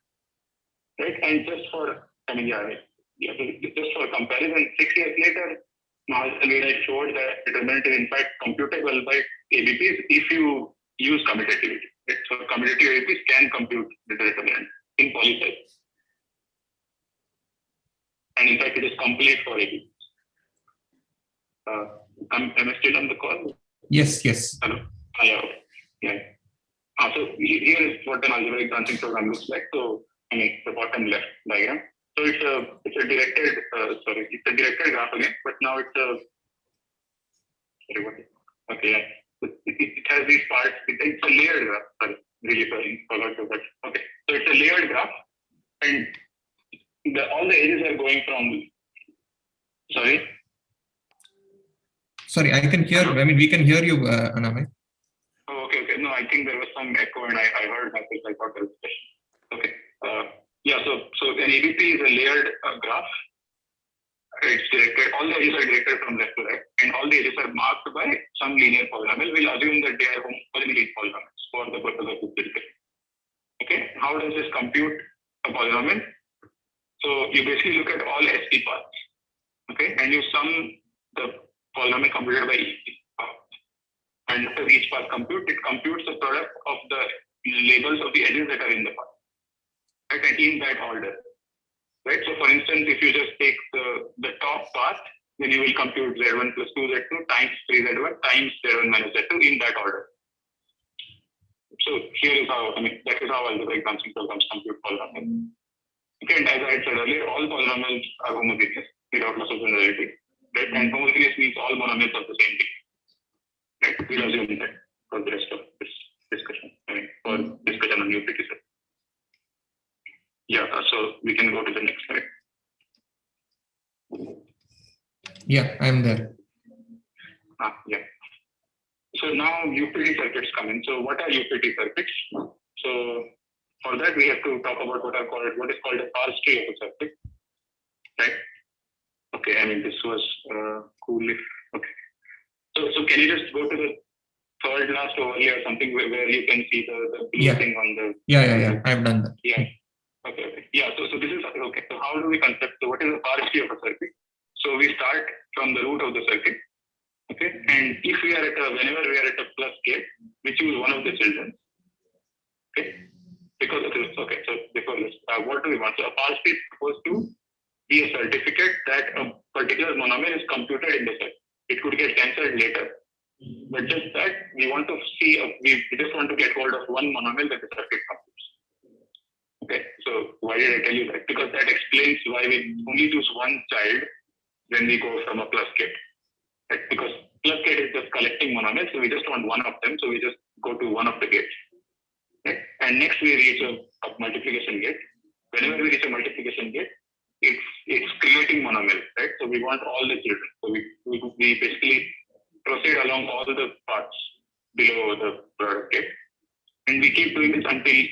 Right? And just for, just for comparison, 6 years later, Nahal showed that determinant is in fact computable by ABPs if you use commutativity. Right? So commutative ABPs can compute the determinant in polytype. And in fact, it is complete for ABPs. Am I still on the call? Yes, yes. Hello. Yeah. Okay. Yeah. So here is what an algebraic branching program looks like. So I mean, the bottom left diagram. So it's a directed it's a directed graph again, but now it's a it has these parts. It's a layered graph. Forgot to that. Okay. So it's a layered graph, and all the edges are going from. Sorry, I can hear. I mean, we can hear you, Anamay. Oh, okay. No, I think there was some echo, and I heard that. I thought there was a question. Okay. Yeah. So an ABP is a layered graph. It's directed. All the edges are directed from left to right, and all the edges are marked by some linear polynomial. We'll assume that they are homogeneous polynomials for the purpose of this discussion. Okay. How does this compute a polynomial? So you basically look at all ST paths. Okay, and you sum the polynomial computed by each path. And after each path compute, it computes the product of the labels of the edges that are in the path. Right, and in that order. Right. So for instance, if you just take the top path, then you will compute Z1 plus 2Z2 times 3Z1 times Z1 minus Z2 in that order. So here is how, that is how algebraic branching programs compute polynomials. Okay, and as I had said earlier, all polynomials are homogeneous without loss of generality. Right? And homogeneous means all monomials of the same thing. Right? We'll assume that for the rest of this discussion, for discussion on UPT set. Yeah, so we can go to the next slide. Yeah, I'm there. Yeah. So now UPT circuits come in. So what are UPT circuits? So for that, we have to talk about what is called a parse tree of a circuit. Right? Okay, this was cool. Okay. So can you just go to the third last overlay or something where you can see the blue thing on the... Yeah. I've done that. Yeah. Okay. Yeah, so this is, okay. So how do we construct, so what is the parse tree of a circuit? So we start from the root of the circuit. Okay. And if we are whenever we are at a plus gate, we choose one of the children. Okay. Because of this, okay. So before this, what do we want? So a parse tree is supposed to be a certificate that a particular monomial is computed in the set. It could get cancelled later. But just that we want to see, we just want to get hold of one monomial that the circuit computes. Okay, so why did I tell you that? Because that explains why we only choose one child when we go from a plus gate. Right? Because plus gate is just collecting monomials, so we just want one of them, so we just go to one of the gates. Right? And next we reach a multiplication gate. Whenever we reach a multiplication gate, it's creating monomials, right? So we want all the children. So we basically proceed along all the paths below the product gate. And we keep doing this until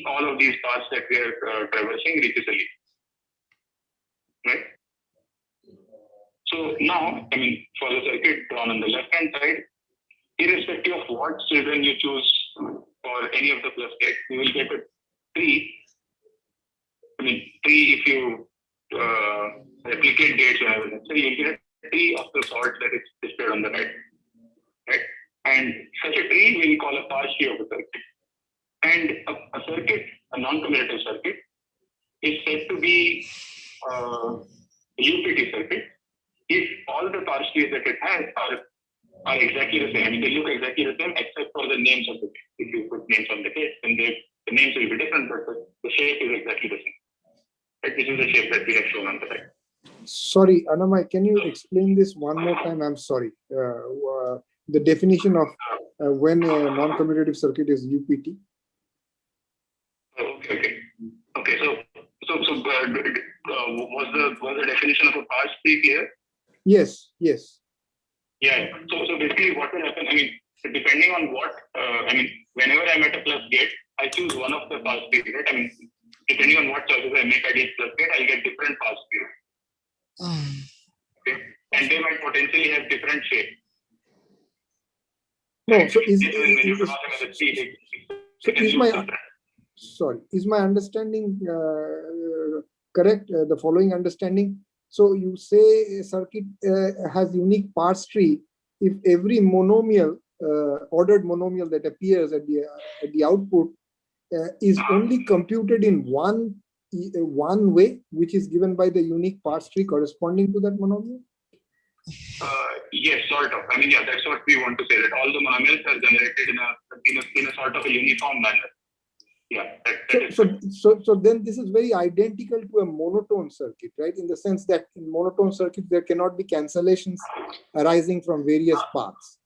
all of these paths that we are traversing reaches a leaf. Right? So now, for the circuit drawn on the left-hand side, irrespective of what children you choose for any of the plus gates, you will get a tree. Tree, if you replicate gates, so you'll get a tree of the sort that is displayed on the right. Right? And such a tree we call a parse tree of a circuit. And a circuit, a non-commutative circuit, is said to be a UPT circuit if all the parse trees that it has are exactly the same. They look exactly the same except for the names of the gates. If you put names on the gates, then the names will be different, but the shape is exactly the same. Right? This is the shape that we have shown on the right. Sorry, Anamay, can you explain this one more time? I'm sorry. The definition of when a non-commutative circuit is UPT. Okay. So was the definition of a parse tree clear? Yes. Yeah. So basically, what will happen? Depending on what whenever I'm at a plus gate, I choose one of the parse trees. Right? Depending on what choices I make at each plus gate, I'll get different parse trees. Okay, and they might potentially have different shapes. No. So is my understanding correct? The following understanding. So you say a circuit has unique parse tree if every monomial, ordered monomial that appears at the output is only computed in one way, which is given by the unique parse tree corresponding to that monomial. Yes, sort of. That's what we want to say, that all the monomials are generated in a sort of a uniform manner. Yeah. So then this is very identical to a monotone circuit, right? In the sense that in monotone circuits, there cannot be cancellations arising from various paths.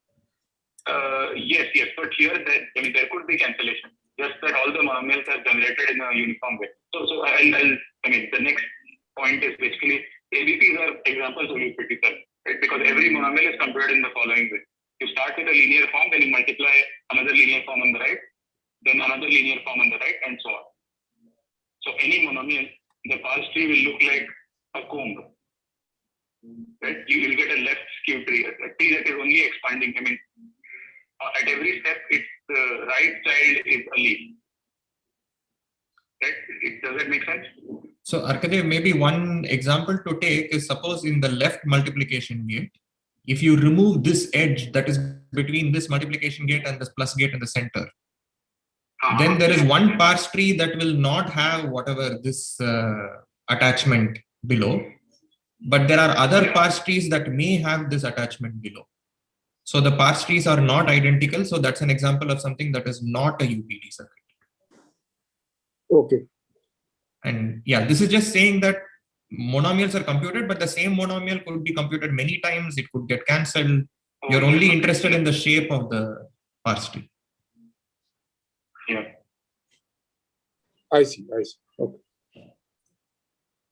Yes. But here, there could be cancellation. Just that all the monomials are generated in a uniform way. So the next point is basically ABPs are examples of UPT circuits, right? Because every monomial is computed in the following way. You start with a linear form, then you multiply another linear form on the right, then another linear form on the right, and so on. So any monomial, the parse tree will look like a comb. Right? You will get a left skew tree, a tree that is only expanding. At every step, the right child is a leaf. Right? Does that make sense? So Arkadev, maybe one example to take is, suppose in the left multiplication gate, if you remove this edge that is between this multiplication gate and this plus gate in the center, then there is one parse tree that will not have whatever this attachment below, but there are other parse trees that may have this attachment below. So the parse trees are not identical. So that's an example of something that is not a UPT circuit. Okay. And yeah, this is just saying that monomials are computed, but the same monomial could be computed many times. It could get cancelled. You're only interested in the shape of the parse tree. Yeah. I see. Okay.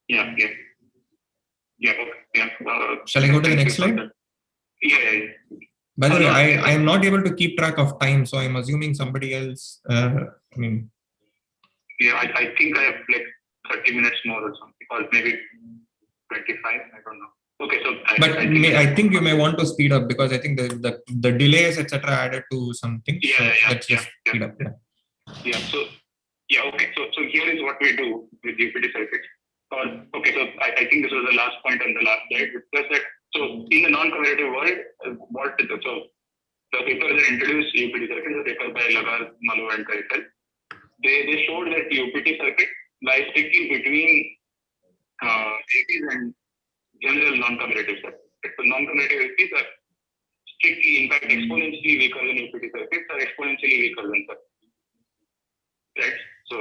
Yeah. Shall I go to the next slide? Yeah. By the way, I am not able to keep track of time, so I'm assuming somebody else. Yeah, I think I have like 30 minutes more or something, or maybe 25. I don't know. Okay, so I think you may want to speed up, because I think the delays etc. added to something. Let's just speed up. Okay. So here is what we do with UPT circuits. Okay, so I think this was the last point on the last slide. Because that, so in the non-commutative world, so the paper that introduced UPT circuits, the paper by Lagarde, Malo, and Kaitel, they showed that the UPT circuit lies strictly between APs and general non-commutative circuits. So non-commutative APs are strictly, in fact, exponentially weaker than UPT circuits, or exponentially weaker than circuits. Right? So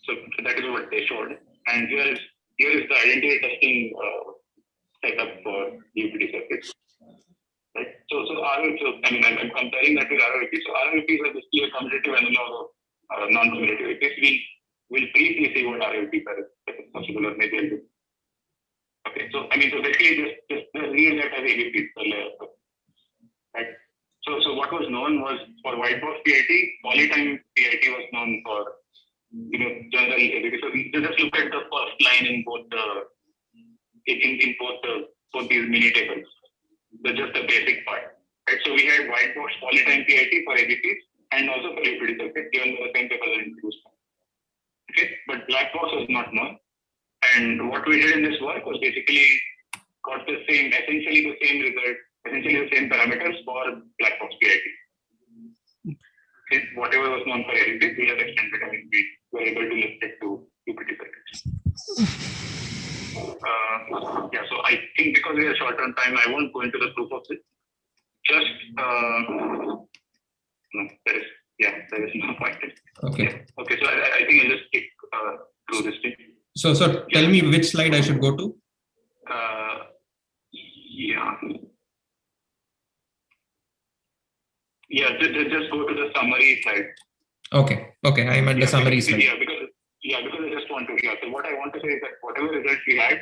so that is what they showed. And here is the identity testing setup for UPT circuits. Right? So I'm comparing that with ROAP. So ROAPs are basically a commutative analog of non-commutative APs. We'll briefly see what ROAPs are, if it's possible, or maybe I'll do. Okay, so basically just read that as ABPs. Right? So what what was known was for white box PIT, polytime PIT was known for general ability. So we just look at the first line in both both these mini tables. That's just the basic part. Right? So we had white box polytime PIT for ABCs and also for UPD circuit given the same paper that introduced. Okay, but black box was not known. And what we did in this work was basically got essentially the same result, essentially the same parameters for black box PIT. Okay, whatever was known for ABCs, we have extended and we were able to lift it to UPD circuits. Yeah, so I think because we are short on time, I won't go into the proof of this. Just no, there is no point. Okay. Yeah. Okay, so I think I'll just stick through this thing. So tell me which slide I should go to. Just go to the summary slide. Okay, I'm at the summary slide. Because I just want to. So what I want to say is that whatever results we had,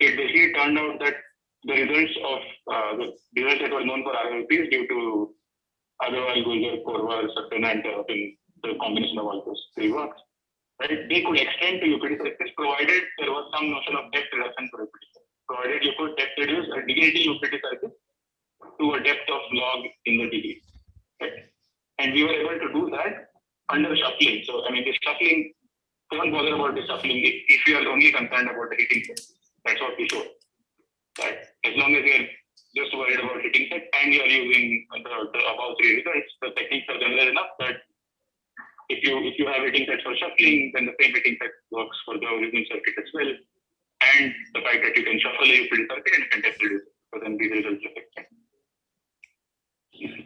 it basically turned out that the results of the results that were known for RLPs due to Agarwal, Gulzar, Korwar, Satyan, and the combination of all those three works, right? They could extend to UPD circuits provided there was some notion of depth reduction for UPD circuits. Provided you could depth reduce a dignity UPD circuit to a depth of log in the degree, right? And we were able to do that under shuffling. So, the shuffling, don't bother about the shuffling if you are only concerned about the hitting set. That's what we showed. Right? As long as you're just worried about hitting set and you're using the above three results, the techniques are general enough that if you have hitting sets for shuffling, then the same hitting set works for the original circuit as well. And the fact that you can shuffle a UPD circuit and you can depth reduce it. So then these results are fixed.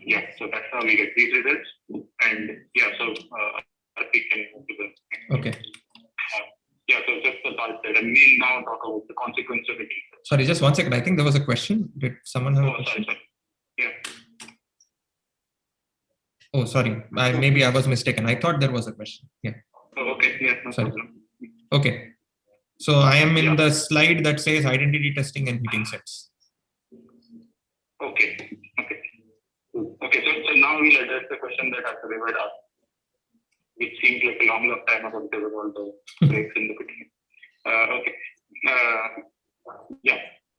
Yeah, so that's how we get these results. And yeah, so we can move to the next. Okay. So just the part that we'll now talk about the consequence of it. Sorry, just 1 second. I think there was a question. Did someone have a question? Sorry. Yeah. Oh, sorry. Maybe I was mistaken. I thought there was a question. Yeah. Oh, okay. Yeah, no problem. Okay. So I am in the slide that says identity testing and hitting sets. Okay. So now we'll address the question that Asari had asked, which seems like a long time ago because of all the breaks in the beginning. Okay.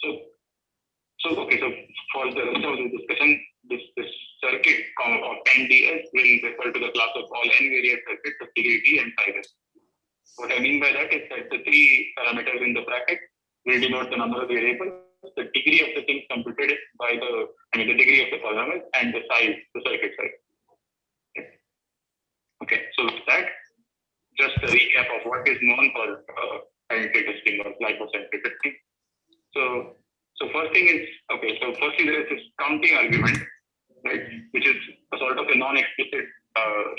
So for the rest of the discussion, this circuit of NDS will refer to the class of all n-variate circuits of degree D and size. What I mean by that is that the three parameters in the bracket will denote the number of variables, the degree of the things computed by the degree of the polynomial, and the size, the circuit size. Okay, so that just a recap of what is known for identity testing or black box identity testing. So first thing is, firstly there is this counting argument, right, which is a sort of a non-explicit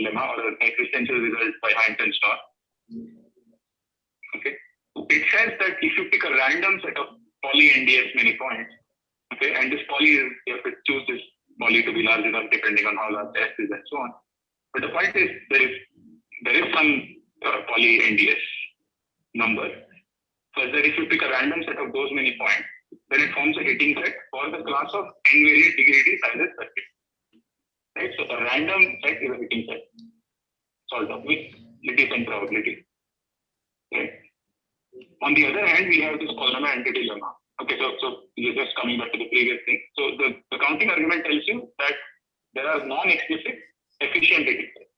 lemma or an existential result by Heinz and Starr. Okay, it says that if you pick a random set of poly NDS many points, okay, and this poly is, you have to choose this poly to be large enough depending on how large S is and so on. But the point is there is some poly NDS number, such that if you pick a random set of those many points, then it forms a hitting set for the class of n-variate degree D sizes circuit. Right? So a random set is a hitting set, sort of with lattice and probability. Right? On the other hand, we have this polynomial entity lemma. Okay, so you're just coming back to the previous thing. So the counting argument tells you that there are non-explicit efficient hitting sets.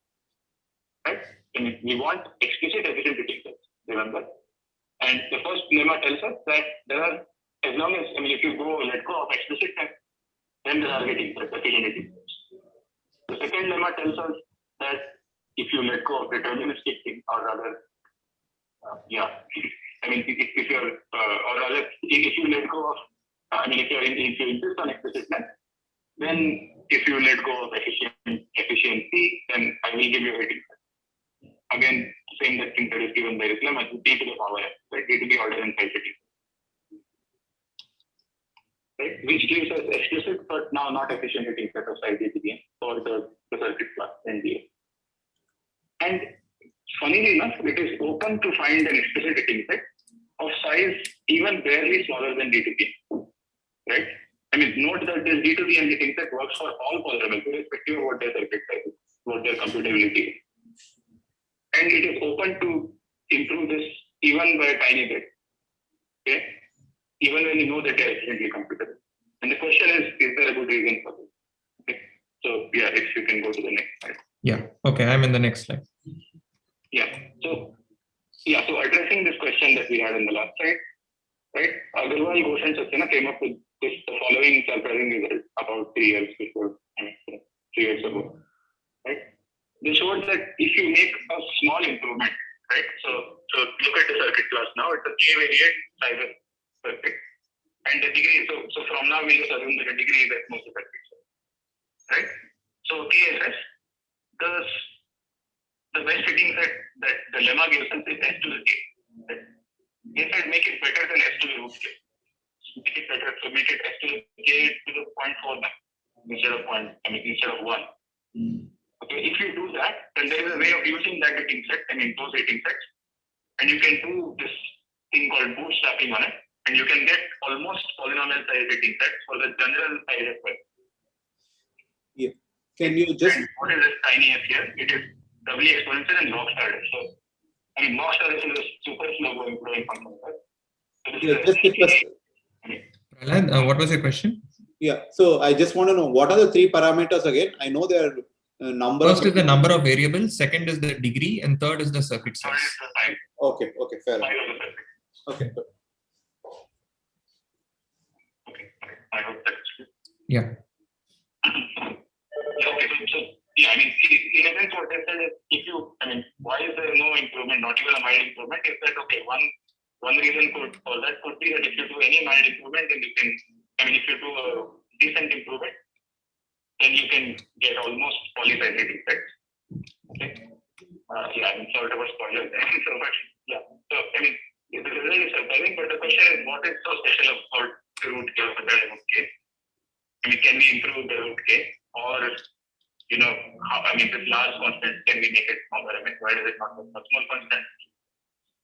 Right? And we want explicit efficient hitting sets, remember? And the first lemma tells us that there are, as long as, if you let go of explicit sets, then there are hitting sets, efficient hitting sets. The second lemma tells us that if you let go of deterministic thing, or rather, if you're, or rather, if you let go of, if you insist on explicitness, then if you let go of efficiency, then I will give you a hitting set. Again, same that thing that is given by this lemma, d to the power n, right? D to the order n size hitting. Right? Which gives us explicit but now not efficient hitting set of size d to the n for the circuit class NDA. And funnily enough, it is open to find an explicit hitting set of size even barely smaller than d to the n. Right? I mean, note that this D to the N thing set works for all polynomials, irrespective of what their circuit size is, what their computability is. And it is open to improve this even by a tiny bit. Okay? Even when you know that they are efficiently computable. And the question is there a good reason for this? Okay. So yeah, if you can go to the next slide. Yeah. Okay, I'm in the next slide. Yeah. So addressing this question that we had in the last slide, right? Agarwal, Ghosh, and Saxena came up with the following surprising result about 3 years before, 3 years ago, right? They showed that if you make a small improvement, right? So look at the circuit class now. It's a k-variate size circuit, and the degree. So from now we'll just assume that the degree is at most of the circuit, right? So KSS, the best fitting set that the lemma gives us is S to the K. Right? They said make it better than S to the root K. Make it better, so make it S to the K to the 0.49 instead of 1. Okay, if you do that, then there is a way of using that rating set, those rating sets, and you can do this thing called bootstrapping on it, and you can get almost polynomial size rating sets for the general size as well. Yeah. Can you just? And what is this tiny f here? It is doubly exponential and log star f. So, log star f is a super slow growing function. So just a question. Prahlad, what was your question? Yeah. So I just want to know what are the 3 parameters again? I know there are number. First is the number of variables, second is the degree, and third is the circuit size. Okay, fair enough. Okay. Okay, I hope that's good. Yeah. Okay, so yeah, in a sense, what they said is, why is there no improvement, not even a mild improvement? Is that okay? One reason could be that if you do any mild improvement, then you can, if you do a decent improvement, then you can get almost poly-size rating sets. Okay. Sorry about spoilers. So the result is surprising, but the question is, what is so special about the root K or the root K? Can we improve the root K, or this large constant, can we make it smaller? Why does it not work for small constant?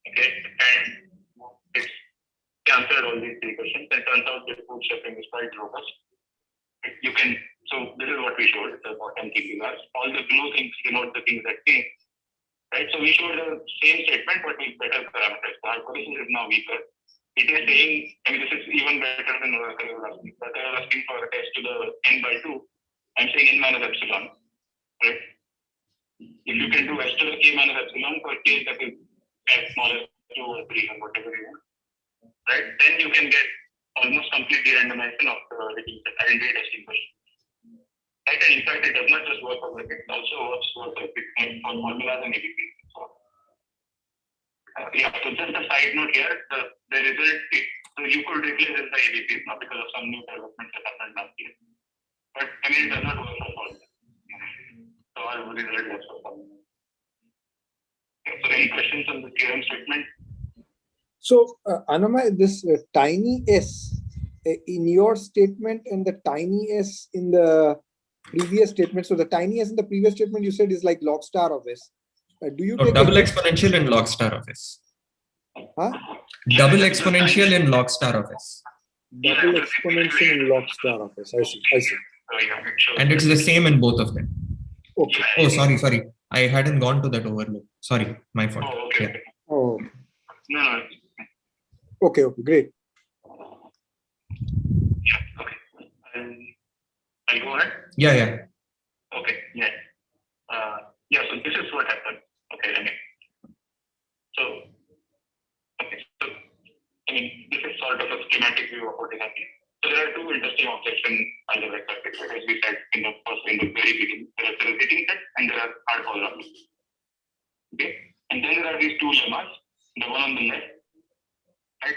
Okay, and it's answered all these 3 questions, and turns out the bootstrapping is quite robust. So this is what we showed, the bottom thinking bars. All the blue things denote the things that change. Right, so we showed the same statement but with better parameters. The hypothesis is now weaker. It is saying, this is even better than what I was asking. But I was asking for S to the n by 2. I'm saying n minus epsilon. Right? If you can do S to the k minus epsilon for k that is as small as 2 or 3 or whatever you want, right? Then you can get almost complete de-randomization of the rating set, identity testing question. Right, and in fact, it does not just work for circuits, it also works for circuits and for formulas and ABPs. So, so just a side note here, the result, so you could replace this by ABPs now because of some new developments that happened last year. But it does not work for formulas. So our result works for formulas. So any questions on the theorem statement? So Anamay, this tiny s in your statement and the tiny s in the previous statement. So the tiny s in the previous statement you said is like log star of s. Do you take double exponential in log star of s? Huh? Double exponential in log star of s. Double exponential in log star of s. I see. And it's the same in both of them. Okay. Oh, sorry. I hadn't gone to that overload. Sorry, my fault. Oh, okay. Yeah. Oh. No. Okay, great. Yeah, okay. I'll go ahead? Yeah. Okay, yeah. So this is what happened. Okay, this is sort of a schematic view of what is happening. So there are 2 interesting objects in algebraic circuits, as we said in the very beginning. There is a rating set and there are hard polynomials. Okay, and then there are these 2 lemmas, the one on the left, right,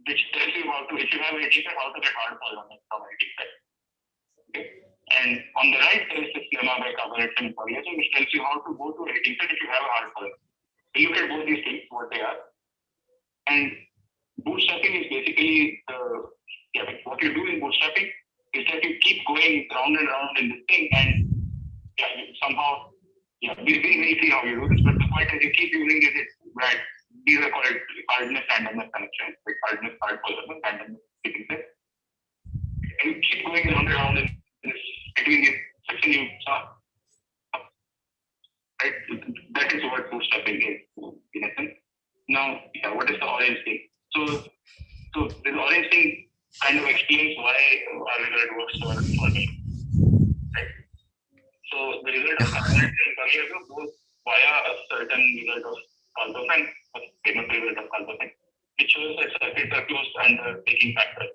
which tells you if you have a rating set, how to get hard polynomials from a rating set. Okay, and on the right there is this lemma by Cabanets and Fourier, which tells you how to go to a rating set if you have a hard polynomial. So look at both these things, what they are. And bootstrapping is basically what you do in bootstrapping is that you keep going round and round in this thing, and somehow, we will see how you do this, but the point is you keep using this, right? These are called hardness randomness connections, like hardness hard polynomial randomness rating set. you keep going round and round in this between this section you saw. Right? That is what bootstrapping is, in a sense. Now, what is the orange thing? So this orange thing kind of explains why our result works for me. Right? So the result of Anamay Tengse goes via a certain result of Kaltofen, a famous result of Kaltofen, which shows that circuits are closed under taking factors.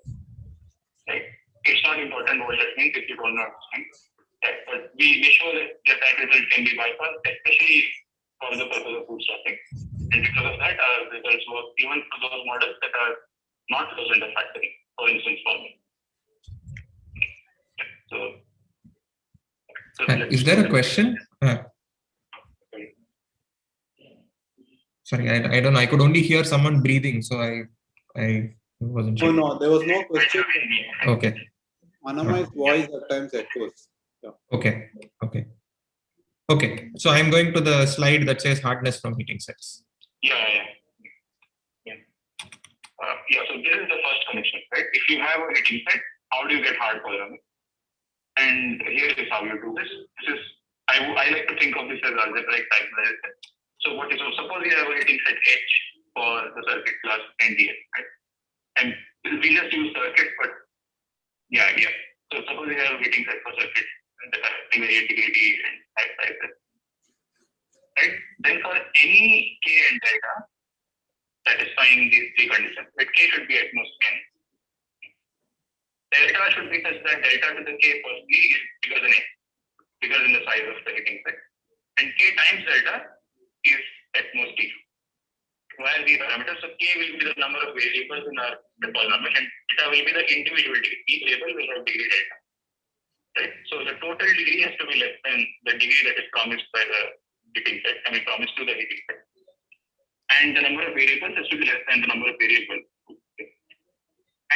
Right? It's not important what that means if you don't understand. Right? But we show that result can be bypassed, especially for the purpose of bootstrapping. And because of that, our results work even for those models that are not closed under factoring, for instance, forming. So is there a question? Sorry, I don't know. I could only hear someone breathing, so I wasn't sure. No, there was no question. Okay. Anamay's voice at times echoes. Yeah. Okay. So I'm going to the slide that says hardness from heating sets. Yeah. So this is the first connection, right? If you have a heating set, how do you get hard polynomial? And here is how you do this. I like to think of this as algebraic type analysis. So suppose you have a heating set H for the circuit class NDS, right? And we just use circuit, but So suppose you have a heating set for circuit that are 8 degree D and type sizes. Right? Then for any K and delta satisfying these three conditions, that K should be at most n. Delta should be such that delta to the K firstly is bigger than n, bigger than the size of the heating set. And K times delta is at most D. While the parameters of K will be the number of variables in our polynomial and delta will be the individual degree. Each variable will have degree delta. Right? So the total degree has to be less than the degree that is promised by the heating set, promised to the heating set. And the number of variables has to be less than the number of variables. Okay.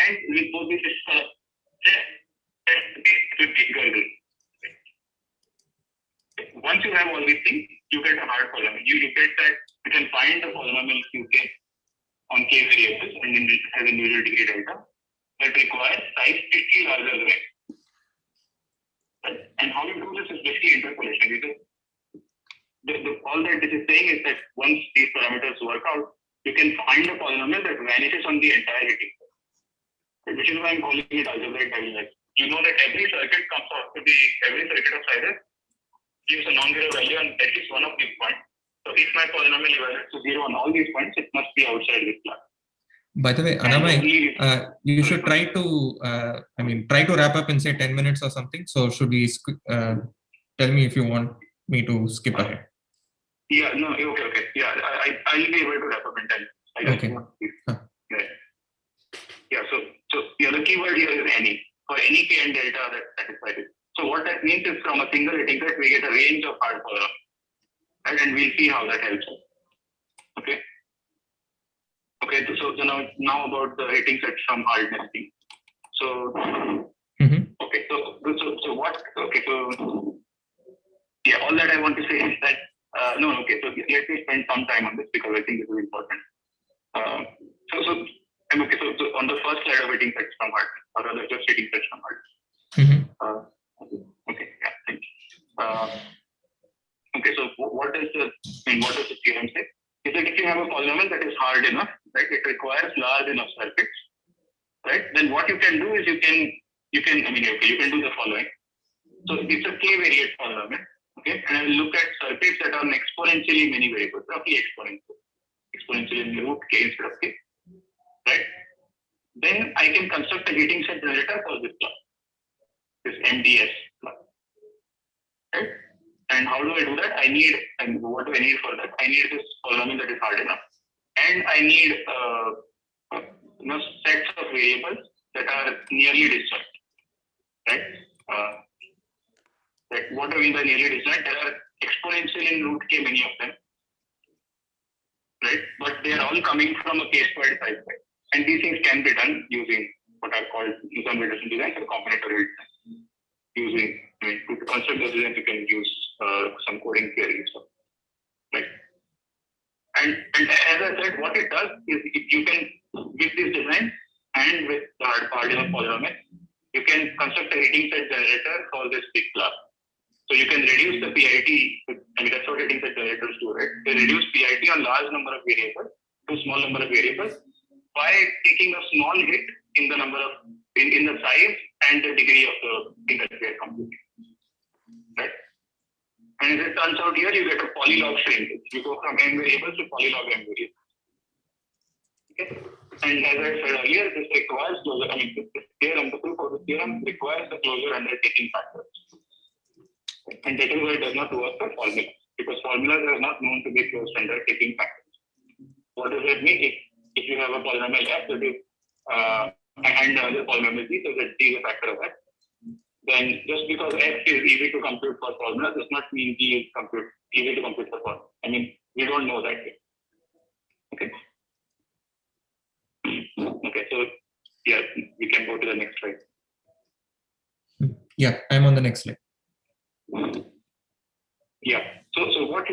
And with both these is once you have all these things, you get a hard polynomial. You get that you can find the polynomial Qk on K variables and it has individual degree delta that requires size strictly larger than x. Right? And how you do this is basically interpolation. All that this is saying is that once these parameters work out, you can find a polynomial that vanishes on the entire heating set. Which is why I'm calling it algebraic diagonal. You know that every circuit comes out to be every circuit of sizes gives a non-zero value on at least one of these points. So if my polynomial evaluates to 0 on all these points, it must be outside this class. By the way, Anamay, you should try to wrap up in say 10 minutes or something. So should we tell me if you want me to skip ahead? Yeah, no, okay. Yeah, I'll be able to wrap up in 10 minutes. Okay. Yeah, so the keyword here is any. For any K and delta that satisfies it. So what that means is from a single heating set, we get a range of hard polynomials. Right? And we'll see how that helps us. Okay. So now about the heating set from hardness thing. So okay, so what? Okay, so yeah, all that I want to say is that so let me spend some time on this because I think this is important. So on the first slide of heating sets from hardness, or rather just heating sets from hardness. Thank you. Okay, so what does the theorem say? Is that if you have a polynomial that is hard enough, right, it requires large enough circuits, right? Then what you can do is you can do the following. So it's a K-variate polynomial, okay, and I will look at circuits that are exponentially many variables, roughly exponentially in the root K instead of K, right? Then I can construct a heating set generator for this class, this MDS class, right? And how do I do that? What do I need for that? I need this polynomial that is hard enough. And I need sets of variables that are nearly disjoint. Right? What do I mean by nearly disjoint? There are exponential in root K, many of them. Right? But they are all coming from a K-squared size. Right? And these things can be done using what are called Newton-Peterson designs or combinatorial design. To construct those designs, you can use some coding theory. Right? And as I said, what it does is if you can, with this design and with the hard part of polynomial, you can construct a rating set generator for this big class. So you can reduce the PIT, I mean, that's what rating set generators do, right? They reduce PIT on large number of variables to small number of variables by taking a small hit in the number of, in the size and the degree of the thing that we are computing, right? And as it turns out here, you get a polylog shrinkage. You go from n variables to polylog n variables. Okay. And as I said earlier, this requires closure. I mean, this theorem, the proof of the theorem requires the closure undertaking factors. And that is why it does not work for formulas, because formulas are not known to be closed undertaking factors. What does that mean? If you have a polynomial f that is and the polynomial g, so that g is a factor of f, then just because f is easy to compute for formulas does not mean g is easy to compute for formulas. I mean, we don't know that yet. Okay. Okay, so yeah, we can go to the next slide. Yeah, I'm on the next slide. Yeah. So what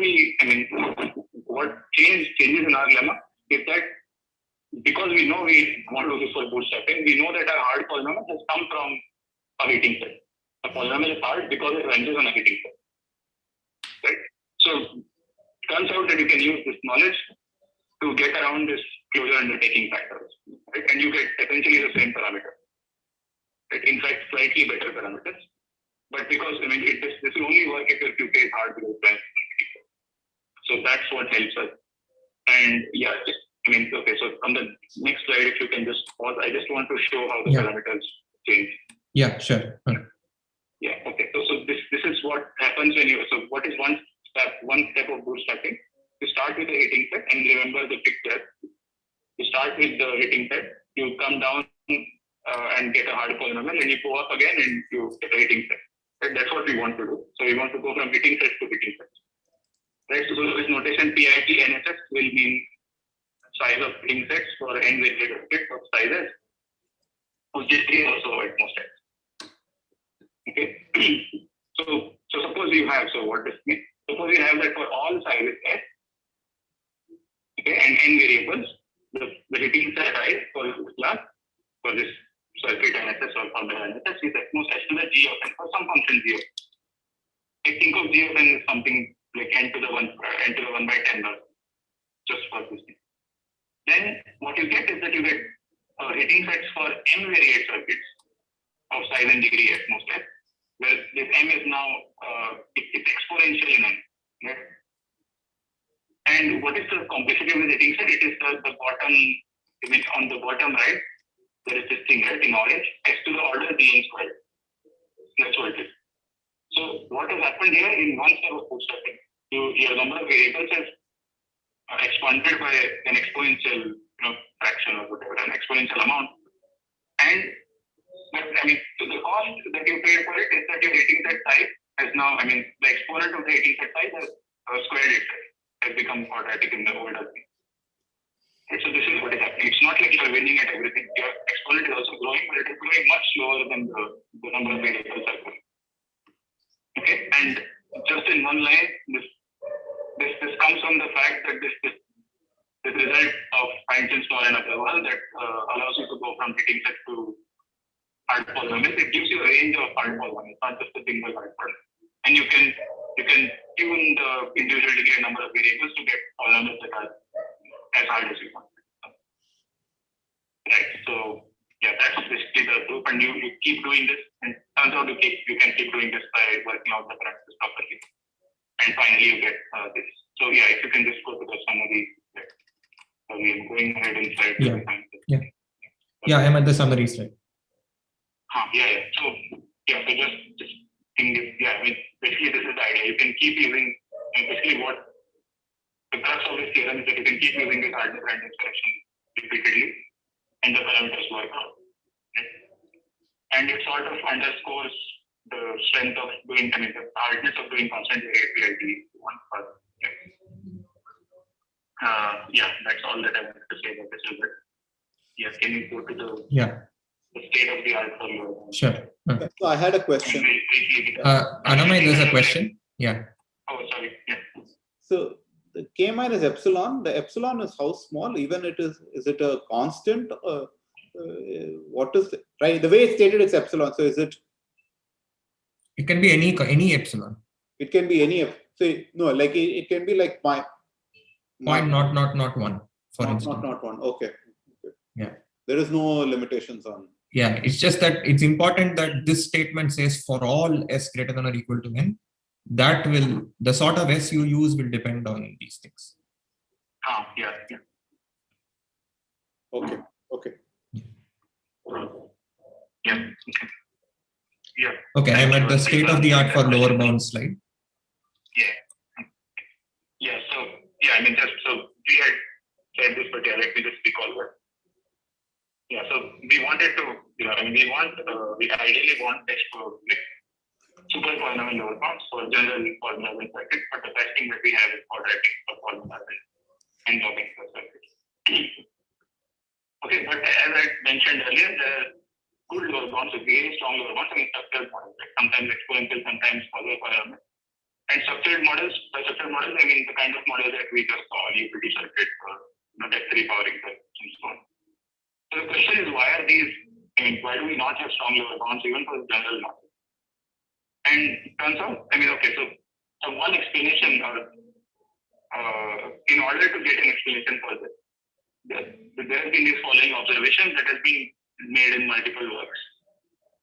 changes in our lemma is that because we know we want to do this for bootstrapping, we know that our hard polynomial has come from a rating set. A polynomial is hard because it ranges on a rating set. Right? So it turns out that you can use this knowledge to get around this closure undertaking factors. Right? And you get essentially the same parameter. Right? In fact, slightly better parameters. But because this will only work if your QK is hard because it's so that's what helps us. And yeah, okay. So on the next slide, if you can just pause, I just want to show how the parameters change. Yeah, sure. Yeah. Okay. So this is what happens when you. So what is one step of bootstrapping? You start with the rating set, and remember the picture. You start with the rating set. You come down and get a hard polynomial, and you go up again, and you get a rating set. Right? That's what we want to do. So we want to go from rating set to rating set. Right. So this notation PIT NSS will mean size of rating sets for n variable set of sizes, which is also at most x. Okay. So suppose you have, so what does it mean? Suppose you have that for all sizes s, okay, and n variables, the rating set size for this class, for this circuit NSS or formula NSS is at most s to the g of n for some function g of n. I think of g of n as something like n to the 1 by 10 or just for this thing. Then what you get is that you get rating sets for m variate circuits of size and degree at most s, where this m is now it's exponential in n. Right? And what is the complexity of the rating set? It is the bottom, on the bottom right, there is this thing, right, in orange, x to the order dn squared. That's what it is. So what has happened here in one step of bootstrapping, your number of variables has expanded by an exponential fraction or whatever, an exponential amount. But so the cost that you paid for it is that your rating set size has now, the exponent of the rating set size has squared itself, has become quadratic in the older thing. And so this is what is happening. It's not like you're winning at everything. Your exponent is also growing, but it is growing much slower than the number of variables are growing. Okay, and just in one line, this comes from the fact that this result of Einstein's law and Agarwal that allows you to go from rating set to hard polynomials. It gives you a range of hard polynomials, not just a single hard polynomial. And you can tune the individual degree number of variables to get polynomials that are as hard as you want. Right. So yeah, that's basically the proof, and you keep doing this, and it turns out you can keep doing this by working out the parameters properly, and finally you get this. So yeah, if you can just go to the summary. We are going ahead and slide. Yeah, I'm at the summary slide. So just think this. Basically this is the idea. You can keep using, and basically what the crux of this theorem is that you can keep using this hardness random selection repeatedly, and the parameters work out. Right? And it sort of underscores the strength of doing, the hardness of doing constant variate PID one part. That's all that I wanted to say about this result. Yes, can you go to the state of the art for your? Sure. Okay. So I had a question. Anamay, there's a question. Yeah. Oh, sorry. Yeah. So the k minus epsilon, the epsilon is how small? Even is it a constant? what is it? Right? The way it's stated, it's epsilon. So is it? It can be any epsilon. It can be any. So no, like it can be like point not one. For instance. Not one. Okay. Yeah. There is no limitations on. Yeah, it's just that it's important that this statement says for all s greater than or equal to n, that will, the sort of s you use will depend on these things. Yeah. Okay. Yeah. Yeah. Okay, I'm at the state of the art for lower bound slide. Yeah. So yeah, I mean, just so we had said this, but yeah, let me just recall that. Yeah. So we wanted to, we ideally want text to super polynomial lower bounds for general polynomial circuits, but the best thing that we have is quadratic for polynomial and logging for circuits. Okay, but as I mentioned earlier, the good lower bounds, very strong lower bounds, and structured models, like sometimes exponential, sometimes polynomial. And structured models, by structured models, I mean the kind of models that we just saw, utility circuits or depth repowering circuits and so on. So the question is, why are these? I mean, why do we not have strong lower bounds even for the general model? And it turns out, so one explanation, or in order to get an explanation for this, there have been these following observations that has been made in multiple works,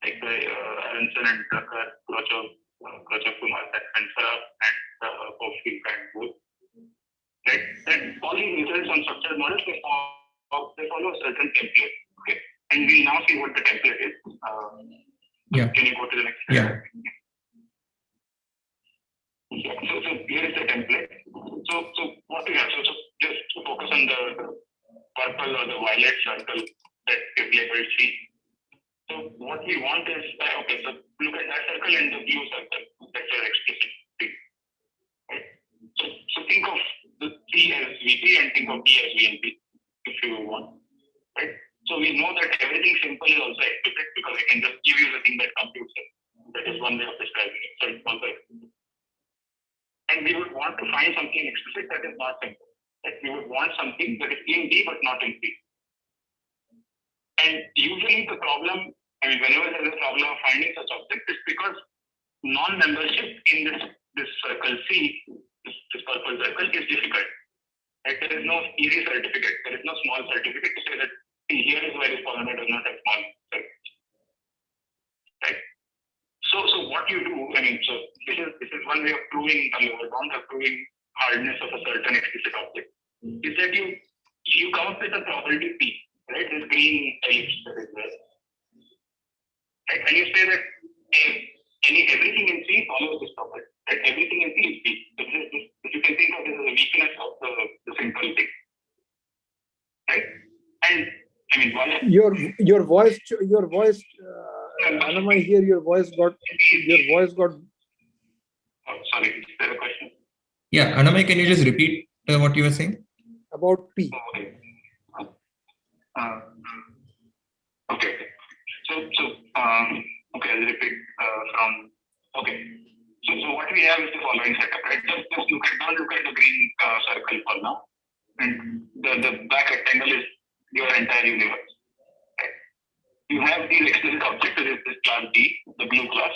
like by Aronson and Drucker, Khrushchev, Kumar, and Saraf, and Hoffield and Voce. Right? That all these results on structured models, they follow a certain template. Okay, and we'll now see what the template is. Can you go to the next slide? Yeah. So here is the template. So what we have, so just to focus on the purple or the violet circle that is labeled C. So what we want is, so look at that circle and the blue circle, that's your explicit C. Right? So think of the C as VP and think of D as VNP, if you want. Right? So we know that everything simple is also explicit because I can just give you the thing that computes it. That is one way of describing it. So it's also explicit. And we would want to find something explicit that is not simple. That we would want something that is in D but not in C. And usually the problem, whenever there is a problem of finding such objects, it's because non-membership in this circle C, this purple circle, is difficult. Right? There is no easy certificate. There is no small certificate to say that here is where this polynomial does not have small circuits. Right? So what you do, so this is one way of proving a lower bound, of proving hardness of a certain explicit object, is that you come up with a probability P, right? This green ellipse that is there. Right? And you say that everything in C follows this property. Right? Everything in C is P. So you can think of this as a weakness of the simple thing. Right? And your voice Anamay, here your voice got Oh, sorry, is there a question? Yeah, Anamay, can you just repeat what you were saying? About P. Okay. Okay. So I'll repeat from. Okay. So what we have is the following setup, right? Just don't look at the green circle for now, and the black rectangle is your entire universe. Right? You have these explicit objects. There is this class D, the blue class,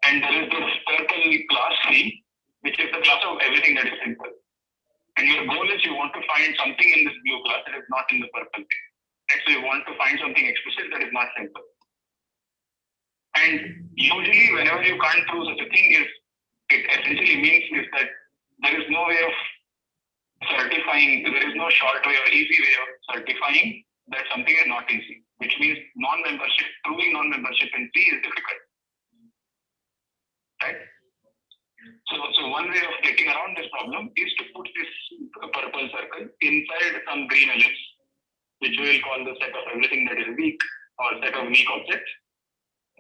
and there is this purple class C, which is the class of everything that is simple. And your goal is you want to find something in this blue class that is not in the purple thing. Right? So you want to find something explicit that is not simple. And usually whenever you can't prove such a thing, it essentially means is that there is no way of certifying, there is no short way or easy way of certifying that something is not in C, which means proving non-membership in C is difficult. Right? So one way of getting around this problem is to put this purple circle inside some green ellipse, which we will call the set of everything that is weak or set of weak objects.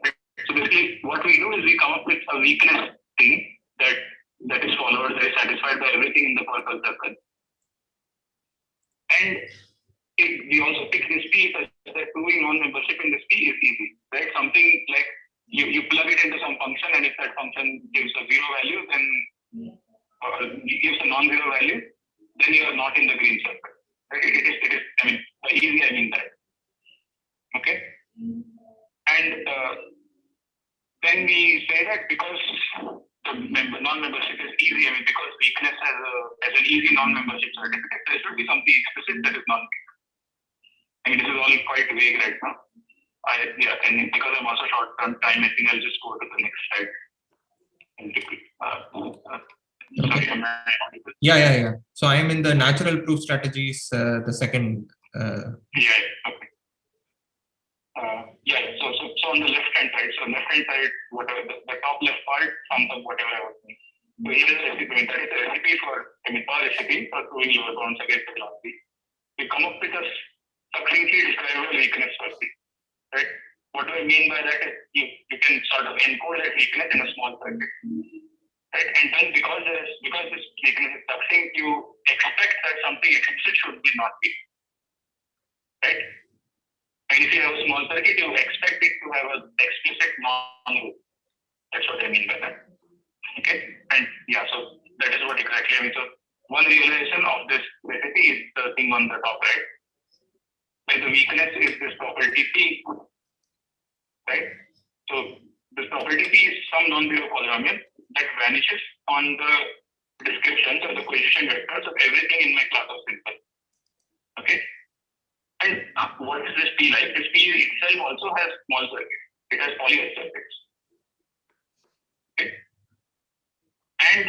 Right? So basically what we do is we come up with a weakness thing that is followed, that is satisfied by everything in the purple circle. And we also pick this P such that proving non-membership in this P is easy. Right? Something like you plug it into some function, and if that function gives a zero value, then gives a non-zero value, then you are not in the green circle. Right? It is. By easy I mean that. non-membership is easy. I mean, because weakness has an easy non-membership certificate, there should be something explicit that is non-weak. I mean, this is all quite vague right now. And because I'm also short on time, I think I'll just go to the next slide. Okay. Yeah. So I am in the natural proof strategies, the second. Okay. So on the left-hand side, whatever the top left part sums up whatever I was saying. So here is a recipe. That is a recipe for proving lower bounds against the class B. We come up with a succinctly describable weakness for C. Right? What do I mean by that is you can sort of encode that weakness in a small circuit. Right? And then because this weakness is succinct, you expect that something explicit should be not be. Right? And if you have a small circuit, you expect it to have an explicit non-loop. That's what I mean by that. Okay? And so that is what exactly I mean. So one realization of this recipe is the thing on the top right. Where the weakness is this property P. Right? So this property P is some non-zero polynomial that vanishes on the descriptions or the coefficient vectors of everything in my class of simple. Okay? And what is this P like? This P itself also has small circuits. It has poly circuits. Okay? And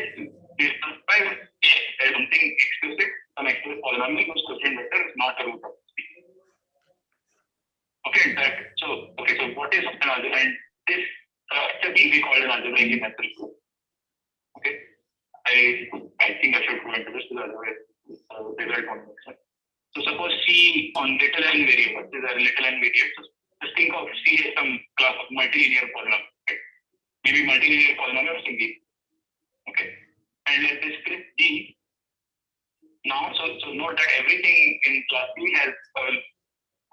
this implies there is something explicit, some explicit polynomial whose coefficient vector is not a root of P. Okay, so what is an algebraic? And this we call it an algebraic natural proof. Okay, I think I should go into this because otherwise result won't make sense. So suppose C on little n variables, these are little n variables. So just think of C as some class of multilinear polynomial. Right? Maybe multilinear polynomial or single. Okay, and let this script D. Now, so note that everything in class B has a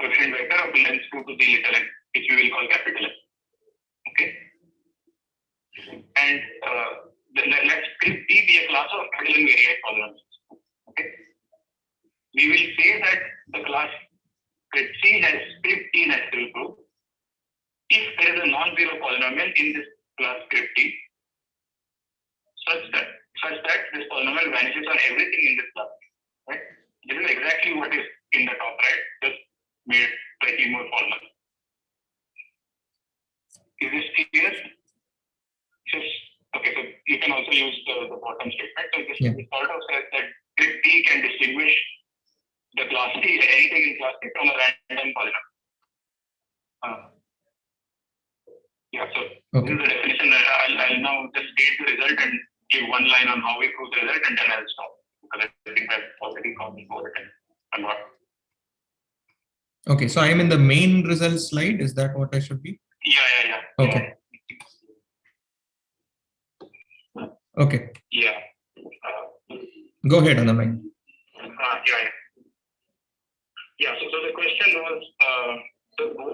coefficient vector of length 2 to the little n, which we will call capital N. Okay, and let script D be a class of capital N variate polynomials. Okay, we will say that the class script C has script D natural proof if there is a non-zero polynomial in this class script D such that this polynomial vanishes on everything in this class. Right? This is exactly what is in the top right, just made slightly more formal. Is this clear? Okay, so you can also use the bottom statement. So this sort of says that script D can distinguish the class T, anything in class T from a random polynomial. So this is the definition. I'll now just state the result and give one line on how we prove the result, and then I'll stop because I think I've already gone over it a lot. Okay, so I am in the main results slide. Is that what I should be? Yeah. Okay. Okay. Yeah. Go ahead, Anamay. Yeah. So the question was,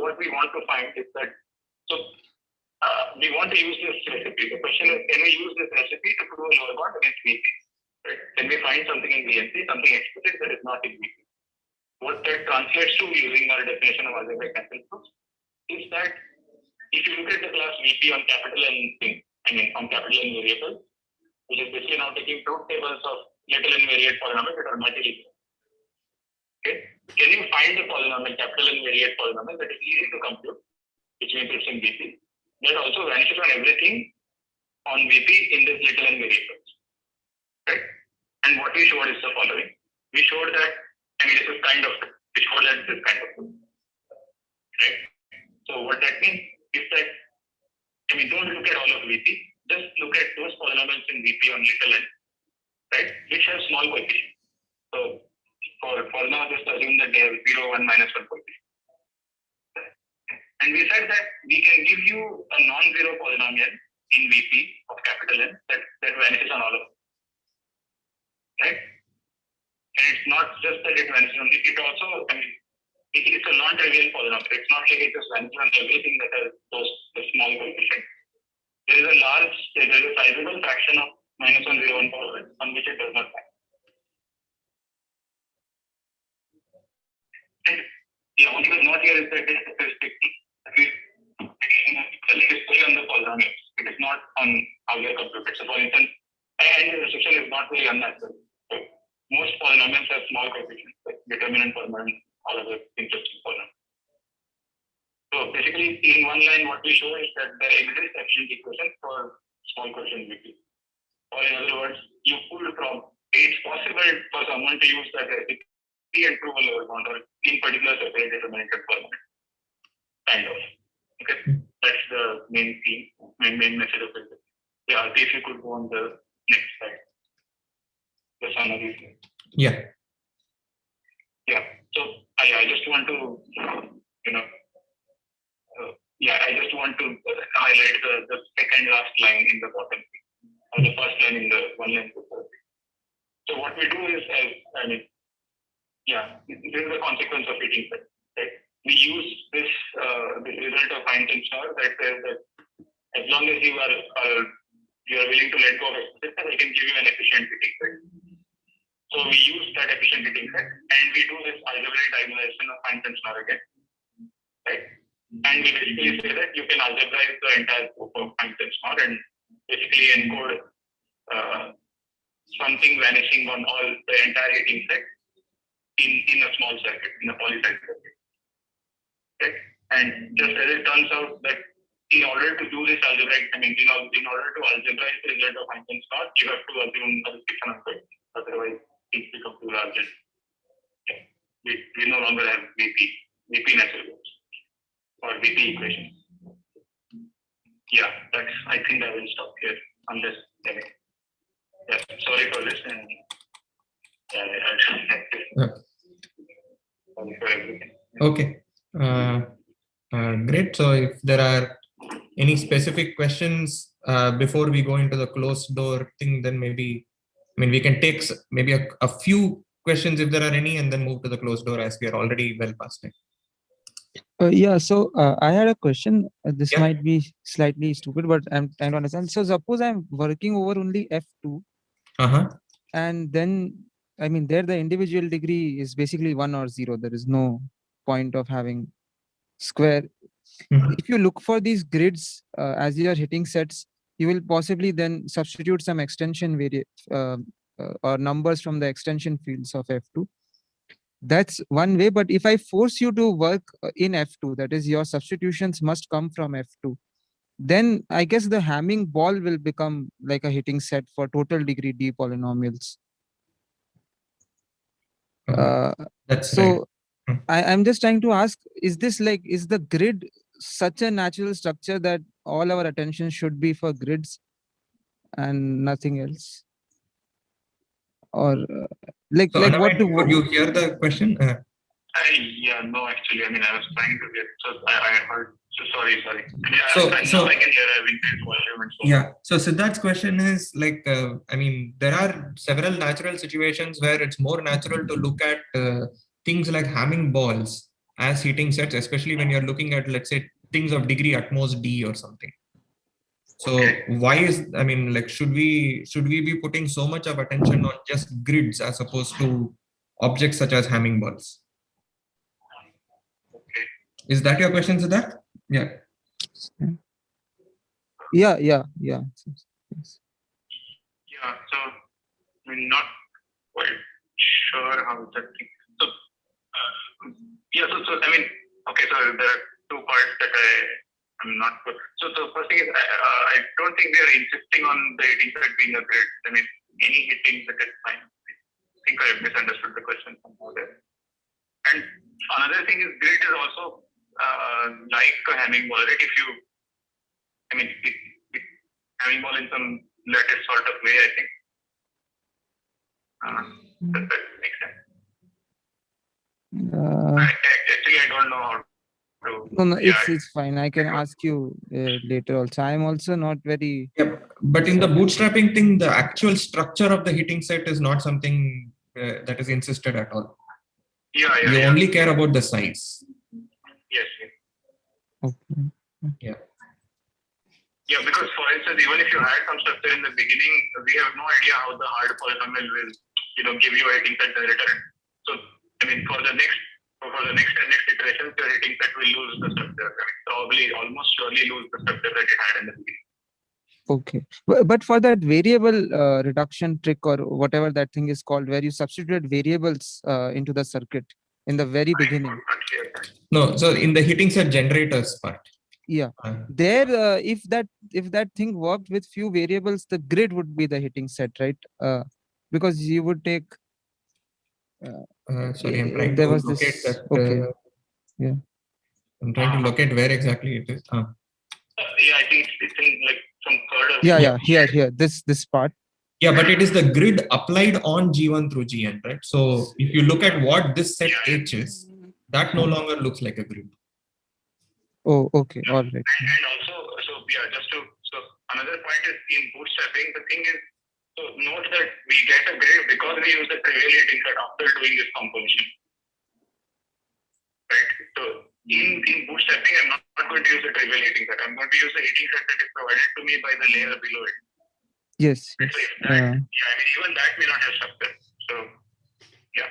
what we want to find is that, we want to use this recipe. The question is, can we use this recipe to prove a lower bound against VP? Right? Can we find something in VNC, something explicit that is not in VP? What that translates to using our definition of algebraic natural proofs is that if you look at the class VP on capital N thing, on capital N variables, which is basically now taking truth tables of little n variate polynomials that are multilinear. Okay? Can you find the polynomial, capital N variate polynomial that is easy to compute, which means it's in VP, that also vanishes on everything on VP in this little n variables. Right? And what we showed is the following. We showed that, this is kind of, we showed that this kind of. Right? So what that means is that, don't look at all of VP, just look at those polynomials in VP on little n, right? Which have small coefficients. So for now, just assume that they have 0, 1, -1 coefficient. And we said that we can give you a non-zero polynomial in VP of capital N that vanishes on all of them. Right? And it's not just that it vanishes on it also, it's a non-trivial polynomial. It's not like it just vanishes on everything that has those small coefficients. There is a sizable fraction of -1, 0, 1 power on which it does not vanish. And only the note here is that this is on the polynomials. It is not on how we are computed. So for instance, not very unnatural. So most polynomials have small coefficients, like determinant, permanent, all other interesting polynomials. So basically, in one line, what we show is that there exists efficient equation for small quotient VP. Or in other words, you pull from, it's possible for someone to use that recipe and prove a lower bound, or in particular, separate determinant and permanent. Kind of. Okay, that's the main theme, main message of it. Yeah, if you could go on the next slide. The summary. Yeah. Yeah. So I just want to, I just want to highlight the second last line in the bottom, or the first line in the one line before. So what we do is, this is the consequence of hitting set, right? We use this result of Einstein-Schnorr that says that as long as you are willing to let go of explicit, I can give you an efficient fitting set. So we use that efficient fitting set, and we do this algebraic diagonalization of Einstein-Schnorr again, right? And we basically say that you can algebraize the entire scope of Einstein-Schnorr and basically encode something vanishing on all the entire hitting set in a small circuit, in a polycyclic circuit. Right? And just as it turns out that in order to do this algebraic, in order to algebraize the result of Einstein-Schnorr, you have to assume a restriction of it. Otherwise, it becomes too large. Okay. We no longer have VP natural groups or VP equations. Yeah, I think I will stop here unless sorry for this, and sorry for everything. Okay. Great. So if there are any specific questions before we go into the closed door thing, then maybe, we can take maybe a few questions if there are any, and then move to the closed door as we are already well past it. So I had a question. This might be slightly stupid, but I'm trying to understand. So suppose I'm working over only F2, and then, there the individual degree is basically 1 or 0. There is no point of having square. If you look for these grids as you are hitting sets, you will possibly then substitute some extension or numbers from the extension fields of F2. That's one way. But if I force you to work in F2, that is, your substitutions must come from F2, then I guess the Hamming ball will become like a hitting set for total degree D polynomials. That's so right. I'm just trying to ask, is the grid such a natural structure that all our attention should be for grids and nothing else? Or Anamay, could you hear the question? No, actually, I was trying to get, so I heard, so sorry. Now I can hear volume. Yeah, so Siddharth's question is there are several natural situations where it's more natural to look at things like Hamming balls as hitting sets, especially when you're looking at, let's say, things of degree at most D or something. So why is, should we be putting so much of attention on just grids as opposed to objects such as Hamming balls? Okay. Is that your question, Siddharth? Yeah. Yeah. Yeah, so not quite sure how that thing. So okay, so there are two parts that I'm not good. So the first thing is, I don't think we are insisting on the hitting set being a grid. Any hitting set is fine. I think I misunderstood the question somehow there. And another thing is, grid is also like a Hamming ball, right? If you, Hamming ball in some lattice sort of way, I think. Does that make sense? Actually, I don't know how to. No, it's fine. I can ask you later also. I'm also not very. Yeah, but in the bootstrapping thing, the actual structure of the hitting set is not something that is insisted at all. You only care about the size. Yes. Okay. Yeah. Yeah, because for instance, even if you had some structure in the beginning, we have no idea how the hard polynomial will, give you a hitting set generator. So, for the next and next iterations, your hitting set will lose the structure. Probably almost surely lose the structure that it had in the beginning. Okay. But for that variable reduction trick or whatever that thing is called, where you substitute variables into the circuit in the very beginning. No, so in the hitting set generators part. Yeah. There, if that thing worked with few variables, the grid would be the hitting set, right? Because you would take. Sorry, I'm trying there to was locate this. that. Okay. Yeah. I'm trying to locate where exactly it is. Yeah, I think it's in like some third or Here, this part. Yeah, but it is the grid applied on G1 through Gn, right? So if you look at what this set H is, that no longer looks like a grid. Oh, okay, all right. And also, so another point is in bootstrapping, the thing is, so note that we get a grid because we use the trivial hitting set after doing this composition. Right? So in bootstrapping, I'm not going to use the trivial hitting set. I'm going to use the hitting set that is provided to me by the layer below it. Yes. So if that, even that may not have structure. So yeah,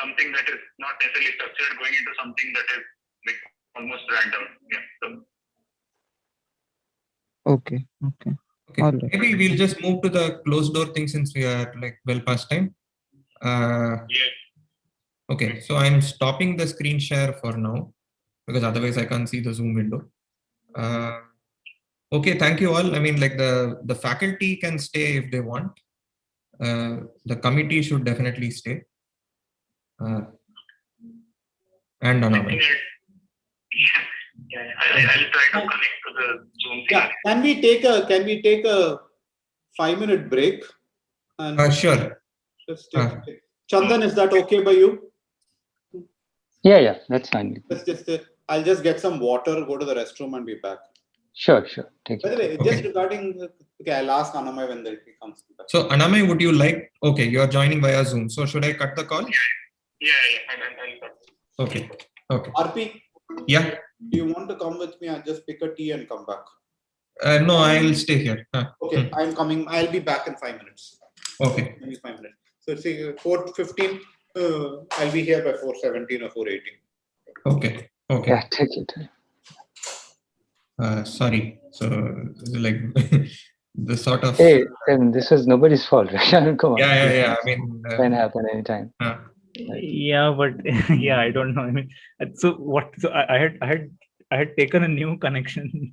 something that is not necessarily structured going into something that is like almost random. Yeah. So. Okay. All right. Maybe we'll just move to the closed door thing since we are like well past time. Okay, so I'm stopping the screen share for now because otherwise I can't see the Zoom window. Okay, thank you all. I mean, like the faculty can stay if they want. The committee should definitely stay. And Anamay. I'll try to connect to the Zoom thing. Yeah, can we take a 5-minute break? And sure. Just Chandan, is that okay by you? Yeah, that's fine. I'll just get some water, go to the restroom, and be back. Sure. Take By the way, just regarding, I'll ask Anamay when he comes back. So Anamay, would you like? Okay, you are joining via Zoom. So should I cut the call? Yeah. I'll Okay. RP. Yeah. Do you want to come with me? I'll just pick a tea and come back. No, I'll stay here. Okay, I'm coming. I'll be back in 5 minutes. Okay. Maybe 5 minutes. So it's 4:15. I'll be here by 4:17 or 4:18. Okay. Yeah, take it. Sorry. So like the sort of. Hey, then this was nobody's fault, right? Come on. Yeah. I mean, can happen anytime. Yeah, but I don't know. I mean, so what? So I had taken a new connection